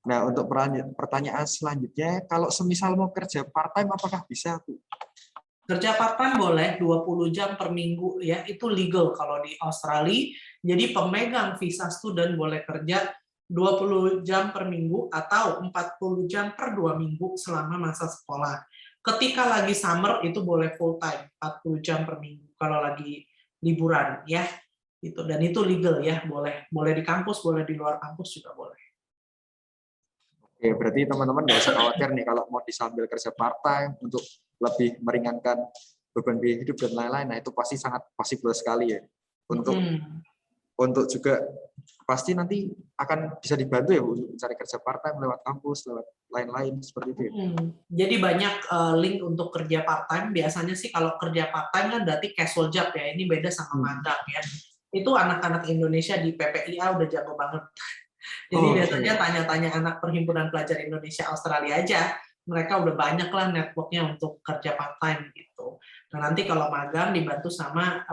Nah, untuk pertanyaan selanjutnya, kalau semisal mau kerja part time apakah bisa, Bu? Kerja part-time boleh 20 jam per minggu ya, itu legal kalau di Australia. Jadi pemegang visa student boleh kerja 20 jam per minggu atau 40 jam per 2 minggu selama masa sekolah. Ketika lagi summer itu boleh full time, 40 jam per minggu kalau lagi liburan ya. Gitu. Dan itu legal ya, boleh di kampus, boleh di luar kampus juga boleh. Oke, berarti teman-teman nggak usah khawatir nih kalau mau disambil kerja part time untuk lebih meringankan beban biaya hidup dan lain-lain. Nah, itu pasti sangat possible sekali ya. Untuk juga pasti nanti akan bisa dibantu ya Bu untuk mencari kerja part time lewat kampus, lewat lain-lain seperti itu ya. Jadi banyak link untuk kerja part time. Biasanya sih kalau kerja part time kan berarti casual job ya. Ini beda sama magang ya. Itu anak-anak Indonesia di PPIA udah jago banget. Jadi biasanya tanya-tanya anak Perhimpunan Pelajar Indonesia Australia aja. Mereka udah banyak lah networknya untuk kerja part time gitu. Nah nanti kalau magang dibantu sama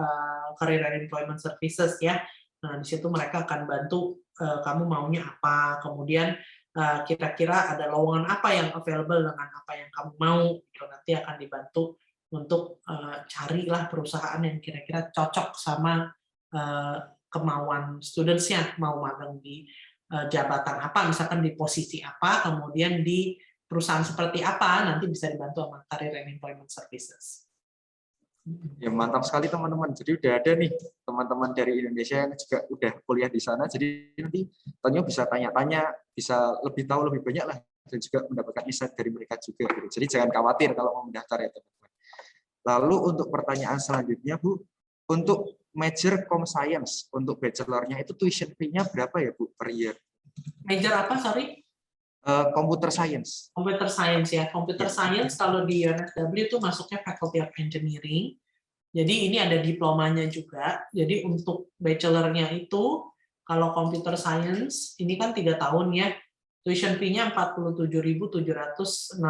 Career and Employment Services ya. Nah di situ mereka akan bantu kamu maunya apa, kemudian kira-kira ada lowongan apa yang available dengan apa yang kamu mau. Gitu. Nanti akan dibantu untuk carilah perusahaan yang kira-kira cocok sama kemauan students-nya, mau magang di jabatan apa, misalkan di posisi apa, kemudian di perusahaan seperti apa, nanti bisa dibantu sama Career and Employment Services. Ya mantap sekali teman-teman. Jadi udah ada nih teman-teman dari Indonesia yang juga udah kuliah di sana. Jadi nanti Tonyo bisa tanya-tanya, bisa lebih tahu lebih banyak lah, dan juga mendapatkan insight dari mereka juga. Jadi jangan khawatir kalau mau mendaftar ya teman-teman. Lalu untuk pertanyaan selanjutnya Bu, untuk major Com Science untuk bachelornya itu tuition fee-nya berapa ya Bu per year? Major apa, sorry? Computer Science. Computer Science ya. Computer Science kalau di UNSW itu masuknya Faculty of Engineering. Jadi ini ada diplomanya juga. Jadi untuk bachelornya itu kalau Computer Science ini kan 3 tahun ya. Tuition fee-nya 47.760.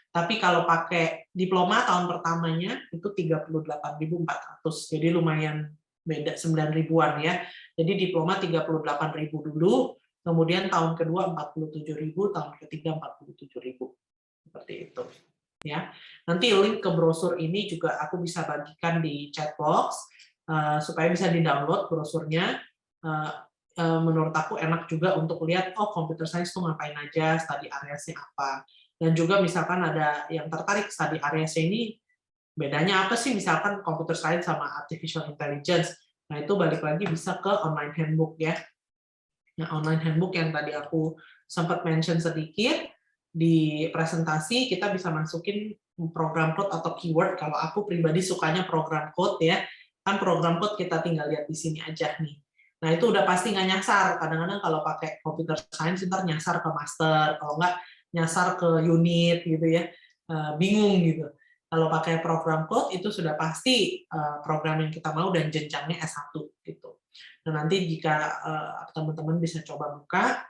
Tapi kalau pakai diploma tahun pertamanya itu 38.400. Jadi lumayan beda 9 ribuan ya. Jadi diploma 38.000 dulu. Kemudian tahun kedua 47.000, tahun ketiga 47.000. Seperti itu. Ya. Nanti link ke brosur ini juga aku bisa bagikan di chat box supaya bisa di-download brosurnya. Menurut aku enak juga untuk lihat computer science itu ngapain aja, study area-nya apa. Dan juga misalkan ada yang tertarik study area-nya ini bedanya apa sih misalkan computer science sama artificial intelligence. Nah, itu balik lagi bisa ke online handbook ya. Nah, online handbook yang tadi aku sempat mention sedikit, di presentasi kita bisa masukin program code atau keyword. Kalau aku pribadi sukanya program code ya, kan program code kita tinggal lihat di sini aja nih. Nah, itu udah pasti nggak nyasar. Kadang-kadang kalau pakai computer science, ntar nyasar ke master, kalau nggak nyasar ke unit gitu ya, bingung gitu. Kalau pakai program code, itu sudah pasti program yang kita mau dan jenjangnya S1 gitu. Nah, nanti jika teman-teman bisa coba buka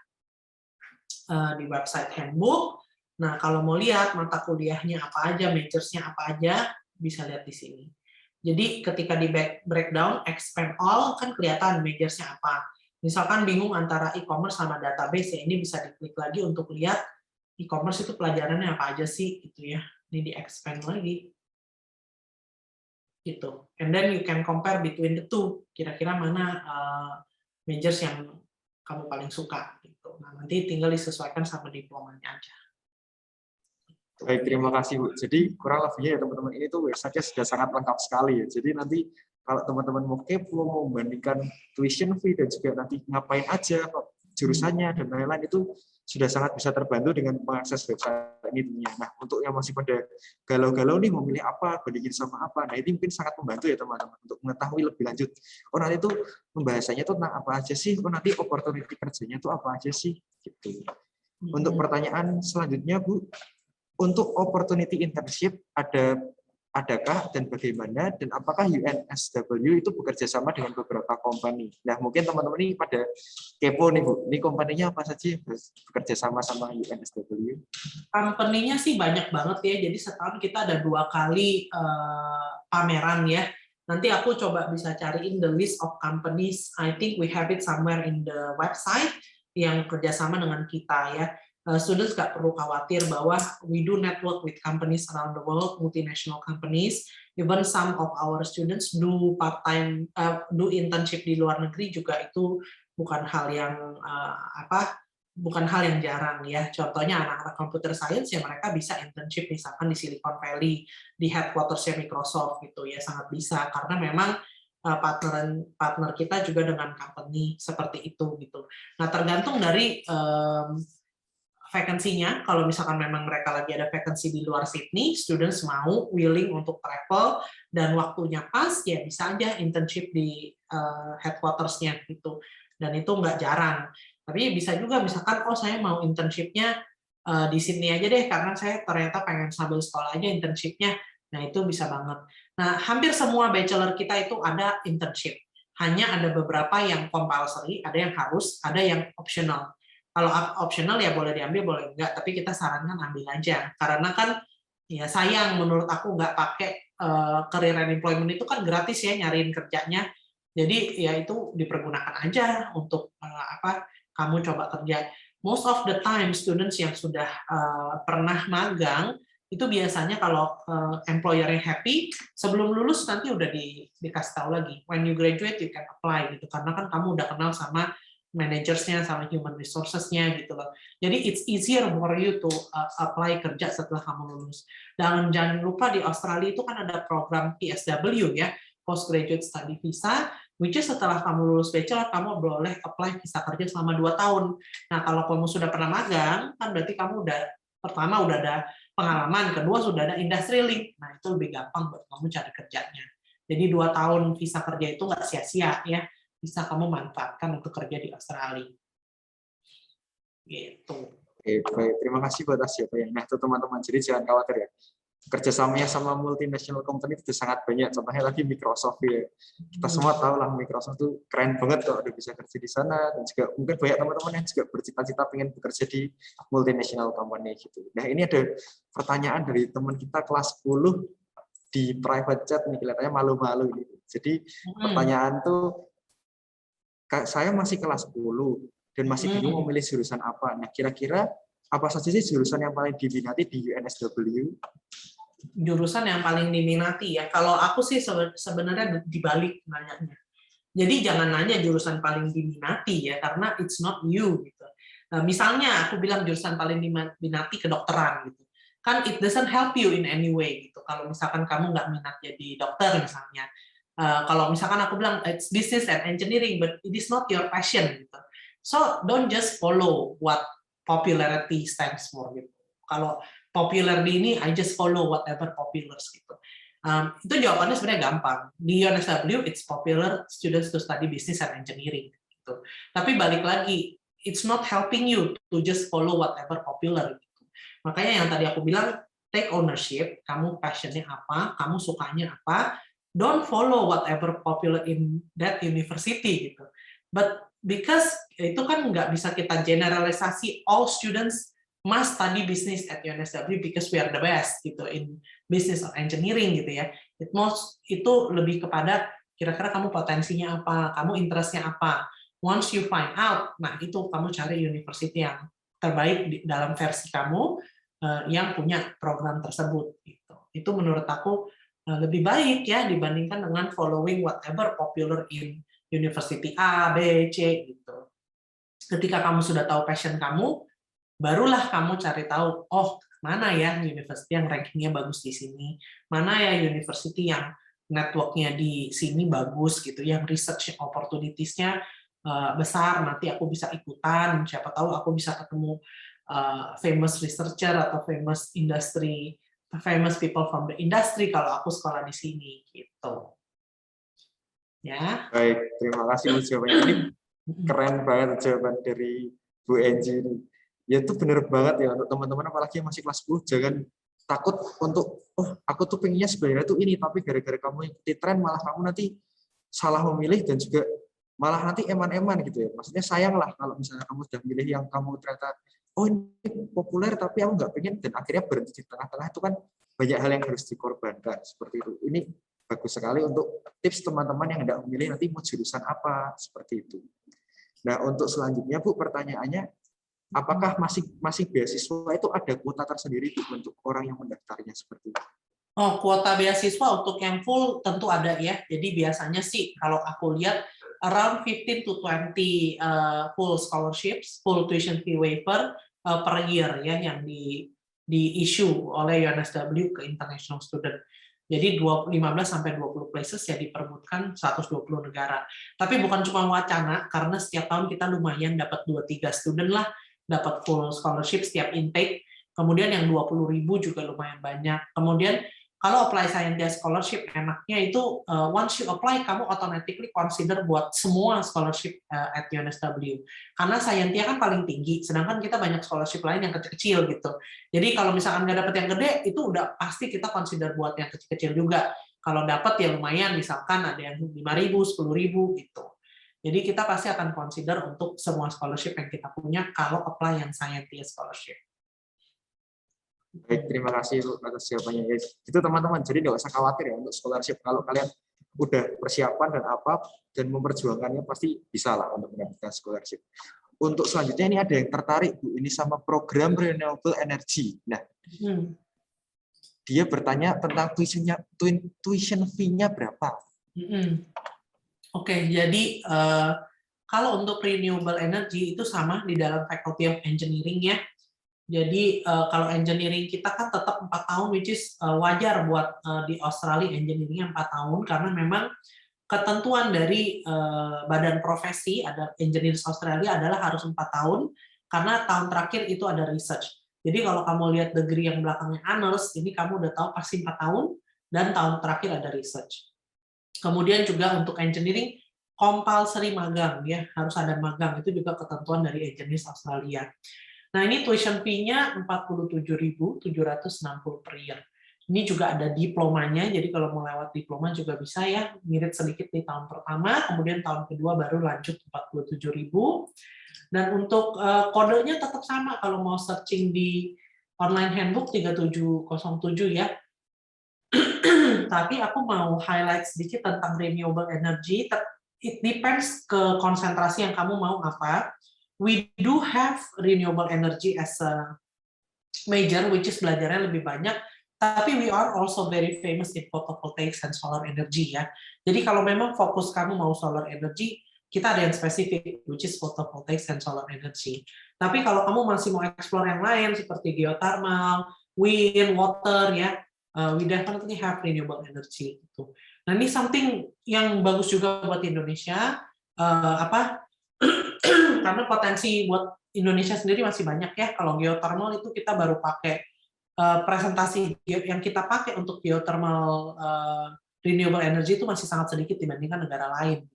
di website handbook. Nah, kalau mau lihat mata kuliahnya apa aja, majors-nya apa aja, bisa lihat di sini. Jadi ketika di breakdown, expand all, kan kelihatan majors-nya apa. Misalkan bingung antara e-commerce sama database, ya ini bisa diklik lagi untuk lihat e-commerce itu pelajarannya apa aja sih, gitu ya. Ini di expand lagi. Gitu. And then you can compare between the two. Kira-kira mana majors yang kamu paling suka. Gitu. Nah, nanti tinggal disesuaikan sama diplomanya aja. Baik, terima kasih Bu. Jadi kurang lebihnya ya teman-teman, ini tuh website-nya sudah sangat lengkap sekali ya. Jadi nanti kalau teman-teman mau kepo, mau membandingkan tuition fee dan juga nanti ngapain aja, jurusannya dan lain-lain, itu sudah sangat bisa terbantu dengan mengakses website ini. Nah, untuk yang masih pada galau-galau nih memilih apa, bandingin sama apa, nah ini mungkin sangat membantu ya teman-teman untuk mengetahui lebih lanjut. Oh nanti itu pembahasannya itu tentang apa aja sih? Oh nanti opportunity kerjanya itu apa aja sih? Gitu. Untuk pertanyaan selanjutnya Bu, untuk opportunity internship adakah dan bagaimana, dan apakah UNSW itu bekerja sama dengan beberapa company? Nah, mungkin teman-teman ini pada kepo nih Bu, ini company-nya apa saja bekerja sama UNSW? Company-nya sih banyak banget ya, jadi setahun kita ada 2 kali pameran ya. Nanti aku coba bisa cariin the list of companies, I think we have it somewhere in the website, yang kerjasama dengan kita ya. Students nggak perlu khawatir bahwa we do network with companies around the world, multinational companies. Even some of our students do part-time, do internship di luar negeri juga itu bukan hal yang bukan hal yang jarang ya. Contohnya anak-anak computer science ya mereka bisa internship misalkan di Silicon Valley, di headquarters-nya Microsoft gitu ya, sangat bisa karena memang partner kita juga dengan company seperti itu gitu. Nah, tergantung dari vacancy-nya, kalau misalkan memang mereka lagi ada vacancy di luar Sydney, students mau willing untuk travel dan waktunya pas, ya bisa aja internship di headquarters-nya gitu. Dan itu nggak jarang. Tapi bisa juga misalkan, oh saya mau internship-nya di Sydney aja deh, karena saya ternyata pengen sambil sekolah aja internship-nya. Nah itu bisa banget. Nah hampir semua bachelor kita itu ada internship. Hanya ada beberapa yang compulsory, ada yang harus, ada yang optional. Kalau optional ya boleh diambil, boleh enggak, tapi kita sarankan ambil aja. Karena kan ya sayang menurut aku nggak pakai career and employment itu kan gratis ya nyariin kerjanya. Jadi ya itu dipergunakan aja untuk kamu coba kerja. Most of the time students yang sudah pernah magang itu biasanya kalau employer-nya happy, sebelum lulus nanti udah dikasih tahu lagi. When you graduate you can apply gitu, karena kan kamu udah kenal sama manajersnya sama human resources-nya gitu loh. Jadi it's easier for you to apply kerja setelah kamu lulus. Dan jangan lupa di Australia itu kan ada program PSW ya, Postgraduate Study Visa, which is setelah kamu lulus bachelor kamu boleh apply visa kerja selama 2 tahun. Nah, kalau kamu sudah pernah magang, kan berarti kamu pertama udah ada pengalaman, kedua sudah ada industry link. Nah, itu lebih gampang buat kamu cari kerjanya. Jadi 2 tahun visa kerja itu nggak sia-sia ya. Bisa kamu manfaatkan untuk kerja di Australia. Gitu. Oke, baik. Terima kasih buat jawabannya. Nah, itu teman-teman, jadi jangan khawatir ya. Kerjasamanya sama multinational company itu sangat banyak. Contohnya tadi Microsoft ya. Kita semua tahu lah Microsoft itu keren banget kalau udah bisa kerja di sana. Dan juga mungkin banyak teman-teman yang juga bercita-cita pengen bekerja di multinational company gitu. Nah, ini ada pertanyaan dari teman kita kelas 10 di private chat nih, kelihatannya malu-malu gitu. Jadi pertanyaan tuh, saya masih kelas 10 dan masih bingung memilih jurusan apa. Nah, kira-kira apa saja sih jurusan yang paling diminati di UNSW? Jurusan yang paling diminati ya. Kalau aku sih sebenarnya dibalik nanyanya. Jadi jangan nanya jurusan paling diminati ya, karena it's not you gitu. Nah, misalnya aku bilang jurusan paling diminati kedokteran gitu. Kan it doesn't help you in any way gitu. Kalau misalkan kamu nggak minat jadi dokter misalnya. Kalau misalkan aku bilang it's business and engineering, but it is not your passion gitu. So don't just follow what popularity stands for gitu. Kalau popular di ini, I just follow whatever popular gitu. Itu jawabannya sebenarnya gampang. Di UNSW it's popular students to study business and engineering gitu. Tapi balik lagi, it's not helping you to just follow whatever popular gitu. Makanya yang tadi aku bilang, take ownership, kamu passionnya apa, kamu sukanya apa. Don't follow whatever popular in that university gitu. But because itu kan nggak bisa kita generalisasi all students must study business at UNSW because we are the best gitu in business or engineering gitu ya. Itu lebih kepada kira-kira kamu potensinya apa, kamu interestnya apa. Once you find out, nah itu kamu cari university yang terbaik dalam versi kamu yang punya program tersebut gitu. Itu menurut aku lebih baik ya dibandingkan dengan following whatever popular in university A, B, C gitu. Ketika kamu sudah tahu passion kamu, barulah kamu cari tahu, oh mana ya university yang rankingnya bagus di sini, mana ya university yang networknya di sini bagus gitu, yang research opportunities-nya besar, nanti aku bisa ikutan, siapa tahu aku bisa ketemu famous researcher atau famous people from the industry kalau aku sekolah di sini gitu. Ya. Baik, terima kasih Bu jawabannya. Ini keren banget jawaban dari Bu Enji ini. Ya itu benar banget ya untuk teman-teman apalagi yang masih kelas 10 jangan takut untuk aku tuh pengennya sebenarnya tuh ini tapi gara-gara kamu ikuti tren malah kamu nanti salah memilih dan juga malah nanti eman-eman gitu ya. Maksudnya sayang lah kalau misalnya kamu sudah milih yang kamu ternyata ini populer tapi aku nggak pengen dan akhirnya berhenti di tengah-tengah, itu kan banyak hal yang harus dikorbankan seperti itu. Ini bagus sekali untuk tips teman-teman yang hendak memilih nanti mau jurusan apa seperti itu. Nah untuk selanjutnya Bu, pertanyaannya apakah masih beasiswa itu ada kuota tersendiri untuk orang yang mendaftarnya seperti itu? Oh, kuota beasiswa untuk yang full tentu ada ya. Jadi biasanya sih kalau aku lihat around 15 to 20 full scholarships, full tuition fee waiver per year ya yang di issue oleh UNSW ke international student. Jadi 15 sampai 20 places ya diperbutkan 120 negara. Tapi bukan cuma wacana, karena setiap tahun kita lumayan dapat 2-3 student lah, dapat full scholarship setiap intake. Kemudian yang 20.000 juga lumayan banyak. Kemudian kalau apply Scientia scholarship, enaknya itu once you apply, kamu automatically consider buat semua scholarship at UNSW. Karena Scientia kan paling tinggi, sedangkan kita banyak scholarship lain yang kecil-kecil gitu. Jadi kalau misalkan nggak dapat yang gede, itu udah pasti kita consider buat yang kecil-kecil juga. Kalau dapat ya lumayan, misalkan ada yang 5.000, 10.000 gitu. Jadi kita pasti akan consider untuk semua scholarship yang kita punya kalau apply yang Scientia scholarship. Baik, terima kasih atas jawabannya guys. Itu teman-teman, jadi nggak usah khawatir ya untuk scholarship. Kalau kalian udah persiapan dan memperjuangkannya pasti bisa lah untuk mendapatkan scholarship. Untuk selanjutnya ini ada yang tertarik Bu, ini sama program renewable energy. Nah, dia bertanya tentang tuition fee-nya berapa. Oke, jadi kalau untuk renewable energy itu sama di dalam Faculty of Engineering ya. Jadi kalau engineering kita kan tetap 4 tahun, which is wajar buat di Australia engineering 4 tahun, karena memang ketentuan dari badan profesi ada Engineers Australia adalah harus 4 tahun, karena tahun terakhir itu ada research. Jadi kalau kamu lihat degree yang belakangnya honors, ini kamu udah tahu pasti 4 tahun, dan tahun terakhir ada research. Kemudian juga untuk engineering, compulsory magang, ya harus ada magang, itu juga ketentuan dari Engineers Australia. Nah, ini tuition fee-nya 47.760 per year. Ini juga ada diplomanya, jadi kalau mau lewat diploma juga bisa ya, ngirit sedikit di tahun pertama, kemudian tahun kedua baru lanjut 47.000. Dan untuk kodenya tetap sama, kalau mau searching di online handbook 3707 ya. Tapi aku mau highlight sedikit tentang renewable energy. It depends ke konsentrasi yang kamu mau apa. We do have renewable energy as a major, which is belajarnya lebih banyak, tapi we are also very famous in photovoltaics and solar energy ya. Jadi kalau memang fokus kamu mau solar energy, kita ada yang spesifik, which is photovoltaics and solar energy. Tapi kalau kamu masih mau explore yang lain seperti geothermal, wind, water ya, we definitely have renewable energy gitu. Nah, ini something yang bagus juga buat Indonesia, karena potensi buat Indonesia sendiri masih banyak ya. Kalau geothermal itu kita baru pakai presentasi yang kita pakai untuk geothermal renewable energy itu masih sangat sedikit dibandingkan negara lain.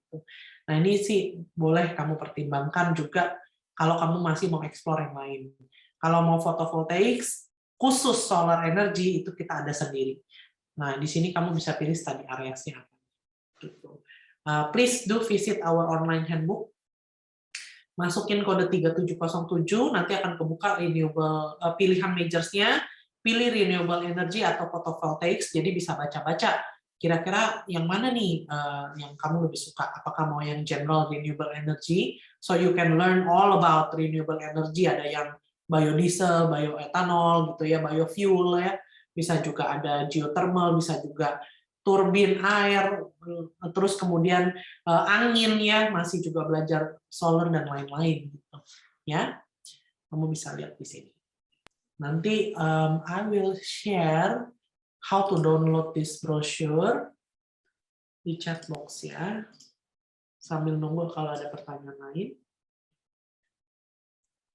Nah, ini sih boleh kamu pertimbangkan juga kalau kamu masih mau explore yang lain. Kalau mau photovoltaics, khusus solar energy itu kita ada sendiri. Nah, di sini kamu bisa pilih study area-nya apa. Gitu. Please do visit our online handbook. Masukin kode 3707, nanti akan kebuka renewable pilihan majors-nya, pilih renewable energy atau photovoltaics, jadi bisa baca-baca kira-kira yang mana nih yang kamu lebih suka. Apakah mau yang general renewable energy, so you can learn all about renewable energy, ada yang biodiesel, bioethanol gitu ya, biofuel ya, bisa juga ada geothermal, bisa juga turbin air, terus kemudian angin ya, masih juga belajar solar dan lain-lain gitu ya. Kamu bisa lihat di sini. Nanti I will share how to download this brochure di chat box ya. Sambil nunggu kalau ada pertanyaan lain.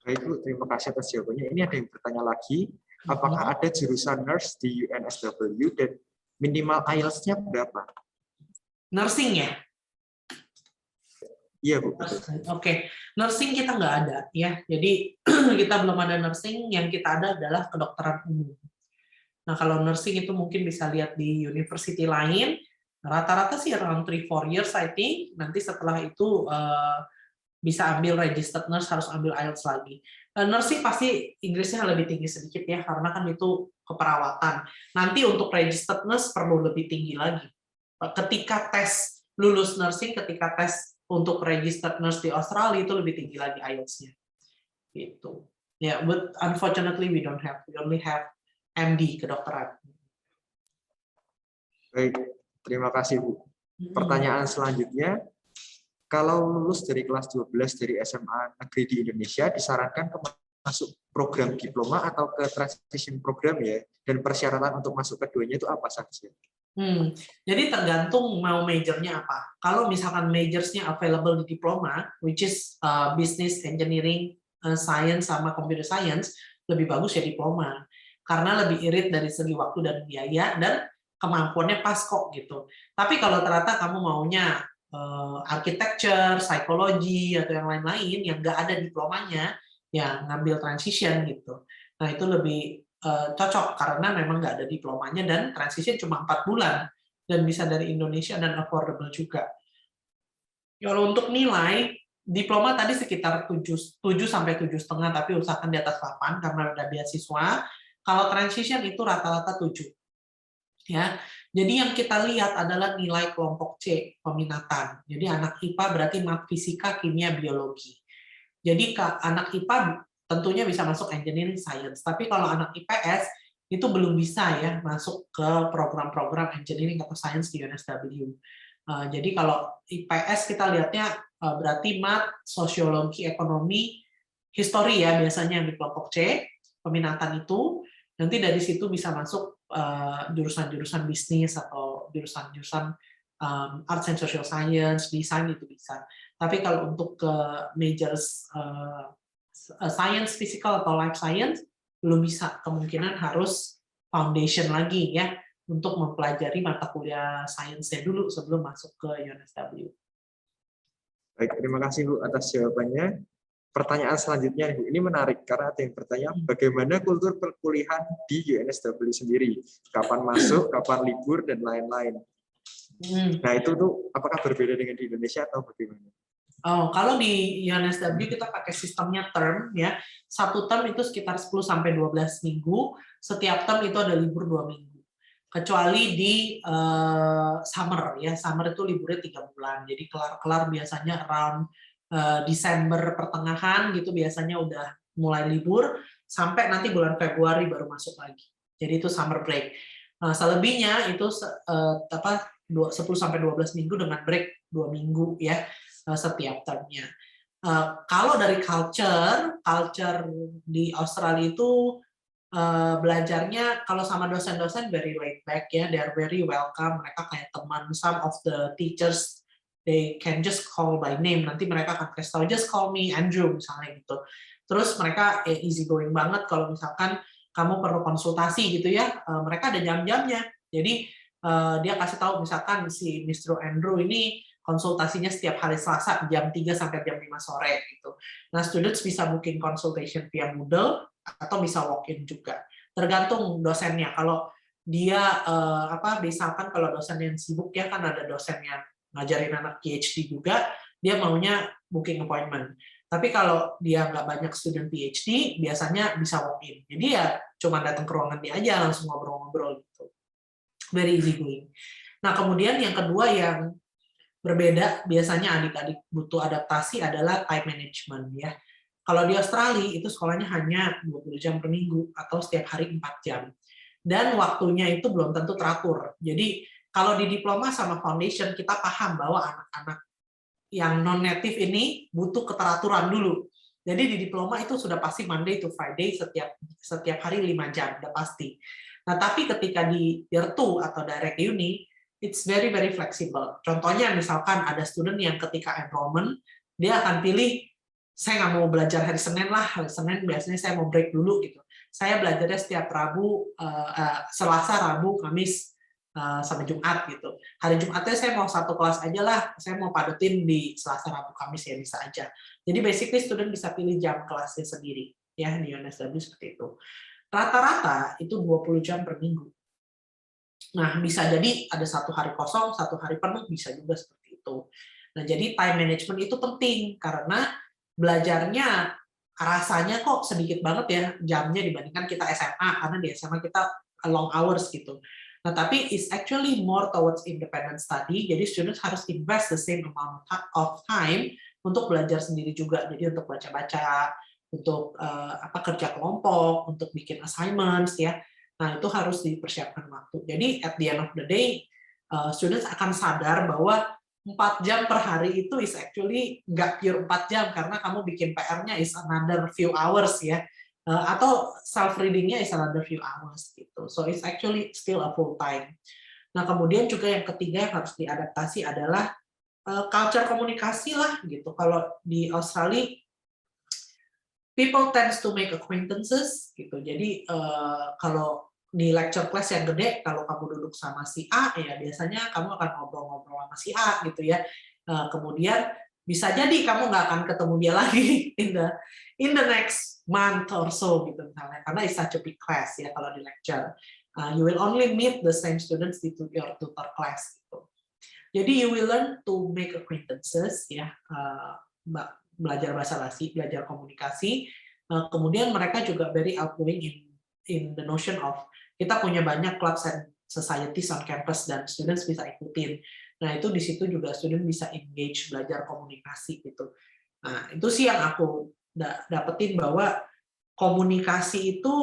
Baik Bu, terima kasih atas jawabannya. Ini ada yang bertanya lagi, apakah ada jurusan nurse di UNSW dan minimal IELTS-nya berapa? Nursing ya? Iya Bu. Oke, nursing kita nggak ada ya. Jadi kita belum ada nursing, yang kita ada adalah kedokteran umum. Nah, kalau nursing itu mungkin bisa lihat di university lain, rata-rata sih around 3-4 years I think. Nanti setelah itu bisa ambil registered nurse, harus ambil IELTS lagi. Nursing pasti Inggrisnya lebih tinggi sedikit ya, karena kan itu keperawatan. Nanti untuk registered nurse perlu lebih tinggi lagi. Ketika tes lulus nursing, ketika tes untuk registered nurse di Australia itu lebih tinggi lagi IELTS-nya. Gitu. Ya, but unfortunately we only have MD kedokteran. Baik, terima kasih Bu. Pertanyaan selanjutnya, kalau lulus dari kelas 12 dari SMA negeri di Indonesia disarankan ke masuk program diploma atau ke transition program ya, dan persyaratan untuk masuk keduanya itu apa saja? Jadi tergantung mau majornya apa. Kalau misalkan majorsnya available di diploma, which is business, engineering, science sama computer science, lebih bagus ya diploma. Karena lebih irit dari segi waktu dan biaya dan kemampuannya pas kok gitu. Tapi kalau ternyata kamu maunya architecture, psikologi atau yang lain-lain yang nggak ada diplomanya, ya ngambil transition gitu. Nah itu lebih cocok karena memang nggak ada diplomanya dan transition cuma 4 bulan dan bisa dari Indonesia dan affordable juga. Kalau untuk nilai, diploma tadi sekitar 7 sampai 7,5 tapi usahakan di atas 8 karena ada beasiswa. Kalau transition itu rata-rata 7. Ya. Jadi yang kita lihat adalah nilai kelompok C, peminatan. Jadi anak IPA berarti mat fisika, kimia, biologi. Jadi anak IPA tentunya bisa masuk engineering science, tapi kalau anak IPS itu belum bisa ya masuk ke program-program engineering atau science di UNSW. Jadi kalau IPS kita lihatnya berarti mat, sosiologi, ekonomi, histori ya biasanya yang di kelompok C, peminatan itu, nanti dari situ bisa masuk jurusan-jurusan bisnis atau jurusan-jurusan arts and social science, desain itu bisa. Tapi kalau untuk ke majors science, physical atau life science belum bisa. Kemungkinan harus foundation lagi ya untuk mempelajari mata kuliah sainsnya dulu sebelum masuk ke UNSW. Baik, terima kasih Bu atas jawabannya. Pertanyaan selanjutnya Bu, ini menarik karena ada yang bertanya bagaimana kultur perkuliahan di UNSW sendiri, kapan masuk, kapan libur dan lain-lain. Nah itu tuh apakah berbeda dengan di Indonesia atau bagaimana? Oh, kalau di UNSW kita pakai sistemnya term ya. Satu term itu sekitar 10 sampai 12 minggu, setiap term itu ada libur 2 minggu. Kecuali di summer ya. Summer itu liburnya 3 bulan. Jadi kelar-kelar biasanya around Desember pertengahan gitu biasanya udah mulai libur sampai nanti bulan Februari baru masuk lagi. Jadi itu summer break. Nah, selebihnya itu 10 sampai 12 minggu dengan break 2 minggu ya setiap termnya. Kalau dari culture di Australia itu belajarnya kalau sama dosen-dosen very laid back ya, they are very welcome, mereka kayak teman. Some of the teachers they can just call by name, nanti mereka akan kasih tahu just call me Andrew misalnya gitu. Terus mereka easy going banget kalau misalkan kamu perlu konsultasi gitu ya, mereka ada jam-jamnya. Jadi dia kasih tahu misalkan si Mr. Andrew ini konsultasinya setiap hari Selasa jam 3 sampai jam 5 sore gitu. Nah, students bisa booking consultation via Moodle atau bisa walk-in juga. Tergantung dosennya. Kalau dia misalkan kalau dosen yang sibuk ya kan ada dosen yang ngajarin anak PhD juga, dia maunya booking appointment. Tapi kalau dia nggak banyak student PhD, biasanya bisa walk-in. Jadi ya cuma datang ke ruangan dia aja, langsung ngobrol-ngobrol gitu. Very easy going. Nah, kemudian yang kedua yang berbeda, biasanya adik-adik butuh adaptasi adalah time management ya. Kalau di Australia itu sekolahnya hanya 20 jam per minggu atau setiap hari 4 jam. Dan waktunya itu belum tentu teratur. Jadi kalau di diploma sama foundation kita paham bahwa anak-anak yang non-native ini butuh keteraturan dulu. Jadi di diploma itu sudah pasti Monday to Friday setiap hari 5 jam, udah pasti. Nah, tapi ketika di Year 2 atau Direct Uni, it's very very flexible. Contohnya misalkan ada student yang ketika enrollment dia akan pilih saya nggak mau belajar hari Senin lah, hari Senin biasanya saya mau break dulu gitu. Saya belajarnya setiap Selasa, Rabu, Kamis sampai Jumat gitu. Hari Jumatnya saya mau satu kelas aja lah, saya mau padetin di Selasa, Rabu, Kamis ya bisa aja. Jadi basically student bisa pilih jam kelasnya sendiri ya di UNSW seperti itu. Rata-rata itu 20 jam per minggu. Nah, bisa jadi ada 1 hari kosong, 1 hari penuh, bisa juga seperti itu. Nah, jadi time management itu penting, karena belajarnya rasanya kok sedikit banget ya jamnya dibandingkan kita SMA, karena di SMA kita long hours gitu. Nah, tapi it's actually more towards independent study, jadi students harus invest the same amount of time untuk belajar sendiri juga. Jadi untuk baca-baca, untuk kerja kelompok, untuk bikin assignments ya. Nah, itu harus dipersiapkan waktu. Jadi, at the end of the day, students akan sadar bahwa 4 jam per hari itu is actually nggak pure 4 jam, karena kamu bikin PR-nya is another few hours ya. Atau self-reading-nya is another few hours gitu. So it's actually still a full time. Nah, kemudian juga yang ketiga yang harus diadaptasi adalah culture komunikasi lah gitu. Kalau di Australia, people tends to make acquaintances gitu. Jadi kalau di lecture class yang gede, kalau kamu duduk sama si A, ya biasanya kamu akan ngobrol-ngobrol sama si A gitu ya. Kemudian bisa jadi kamu nggak akan ketemu dia lagi in the next month or so gitu misalnya, karena it's such a big class ya kalau di lecture. You will only meet the same students di your tutor class gitu. Jadi you will learn to make acquaintances ya, belajar bahasa basi, belajar komunikasi. Kemudian mereka juga very outgoing in the notion of kita punya banyak clubs and societies on campus dan students bisa ikutin. Nah, itu di situ juga student bisa engage, belajar komunikasi gitu. Nah, itu sih yang aku dapetin, bahwa komunikasi itu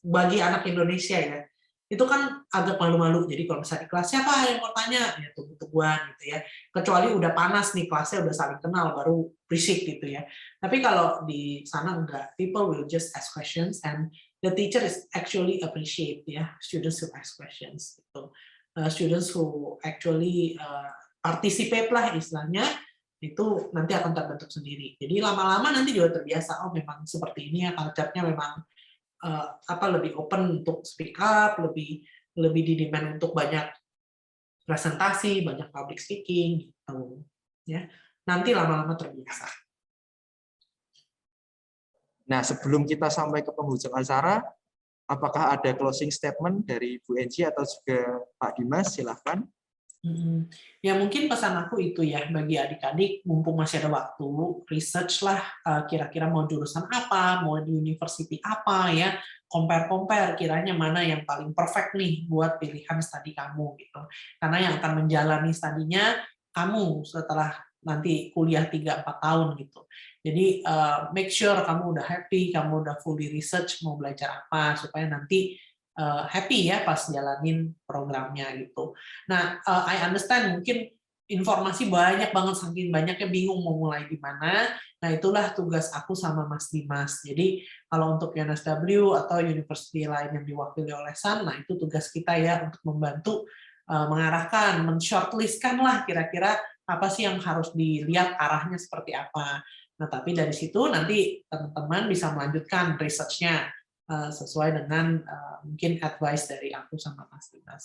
bagi anak Indonesia ya, itu kan agak malu-malu. Jadi kalau misalnya di kelas siapa yang mau tanya, ya tunggu-tungguan gitu ya. Kecuali udah panas nih kelasnya, udah saling kenal, baru berisik gitu ya. Tapi kalau di sana enggak, people will just ask questions and the teacher is actually appreciate ya students who ask questions gitu. Students who actually participate lah istilahnya, itu nanti akan terbentuk sendiri. Jadi lama-lama nanti juga terbiasa, oh memang seperti ini ya, culture-nya memang lebih open untuk speak up, lebih di-demand untuk banyak presentasi, banyak public speaking gitu ya. Nanti lama-lama terbiasa. Nah, sebelum kita sampai ke penghujung acara, apakah ada closing statement dari Bu Enci atau juga Pak Dimas? Silahkan. Ya mungkin pesan aku itu ya, bagi adik-adik, mumpung masih ada waktu, research lah kira-kira mau jurusan apa, mau di university apa ya, compare kiranya mana yang paling perfect nih buat pilihan studi kamu gitu. Karena yang akan menjalani studinya kamu setelah nanti kuliah 3-4 tahun gitu. Jadi make sure kamu udah happy, kamu udah fully research mau belajar apa, supaya nanti happy ya pas jalanin programnya gitu. Nah, I understand mungkin informasi banyak banget, saking banyaknya bingung mau mulai di mana. Nah, itulah tugas aku sama Mas Dimas. Jadi, kalau untuk UNSW atau university lain yang diwakili oleh SAN, nah itu tugas kita ya untuk membantu mengarahkan, men-shortlist-kan lah kira-kira apa sih yang harus dilihat arahnya seperti apa. Nah, tapi dari situ nanti teman-teman bisa melanjutkan research-nya sesuai dengan mungkin advice dari aku sama Mas Dimas.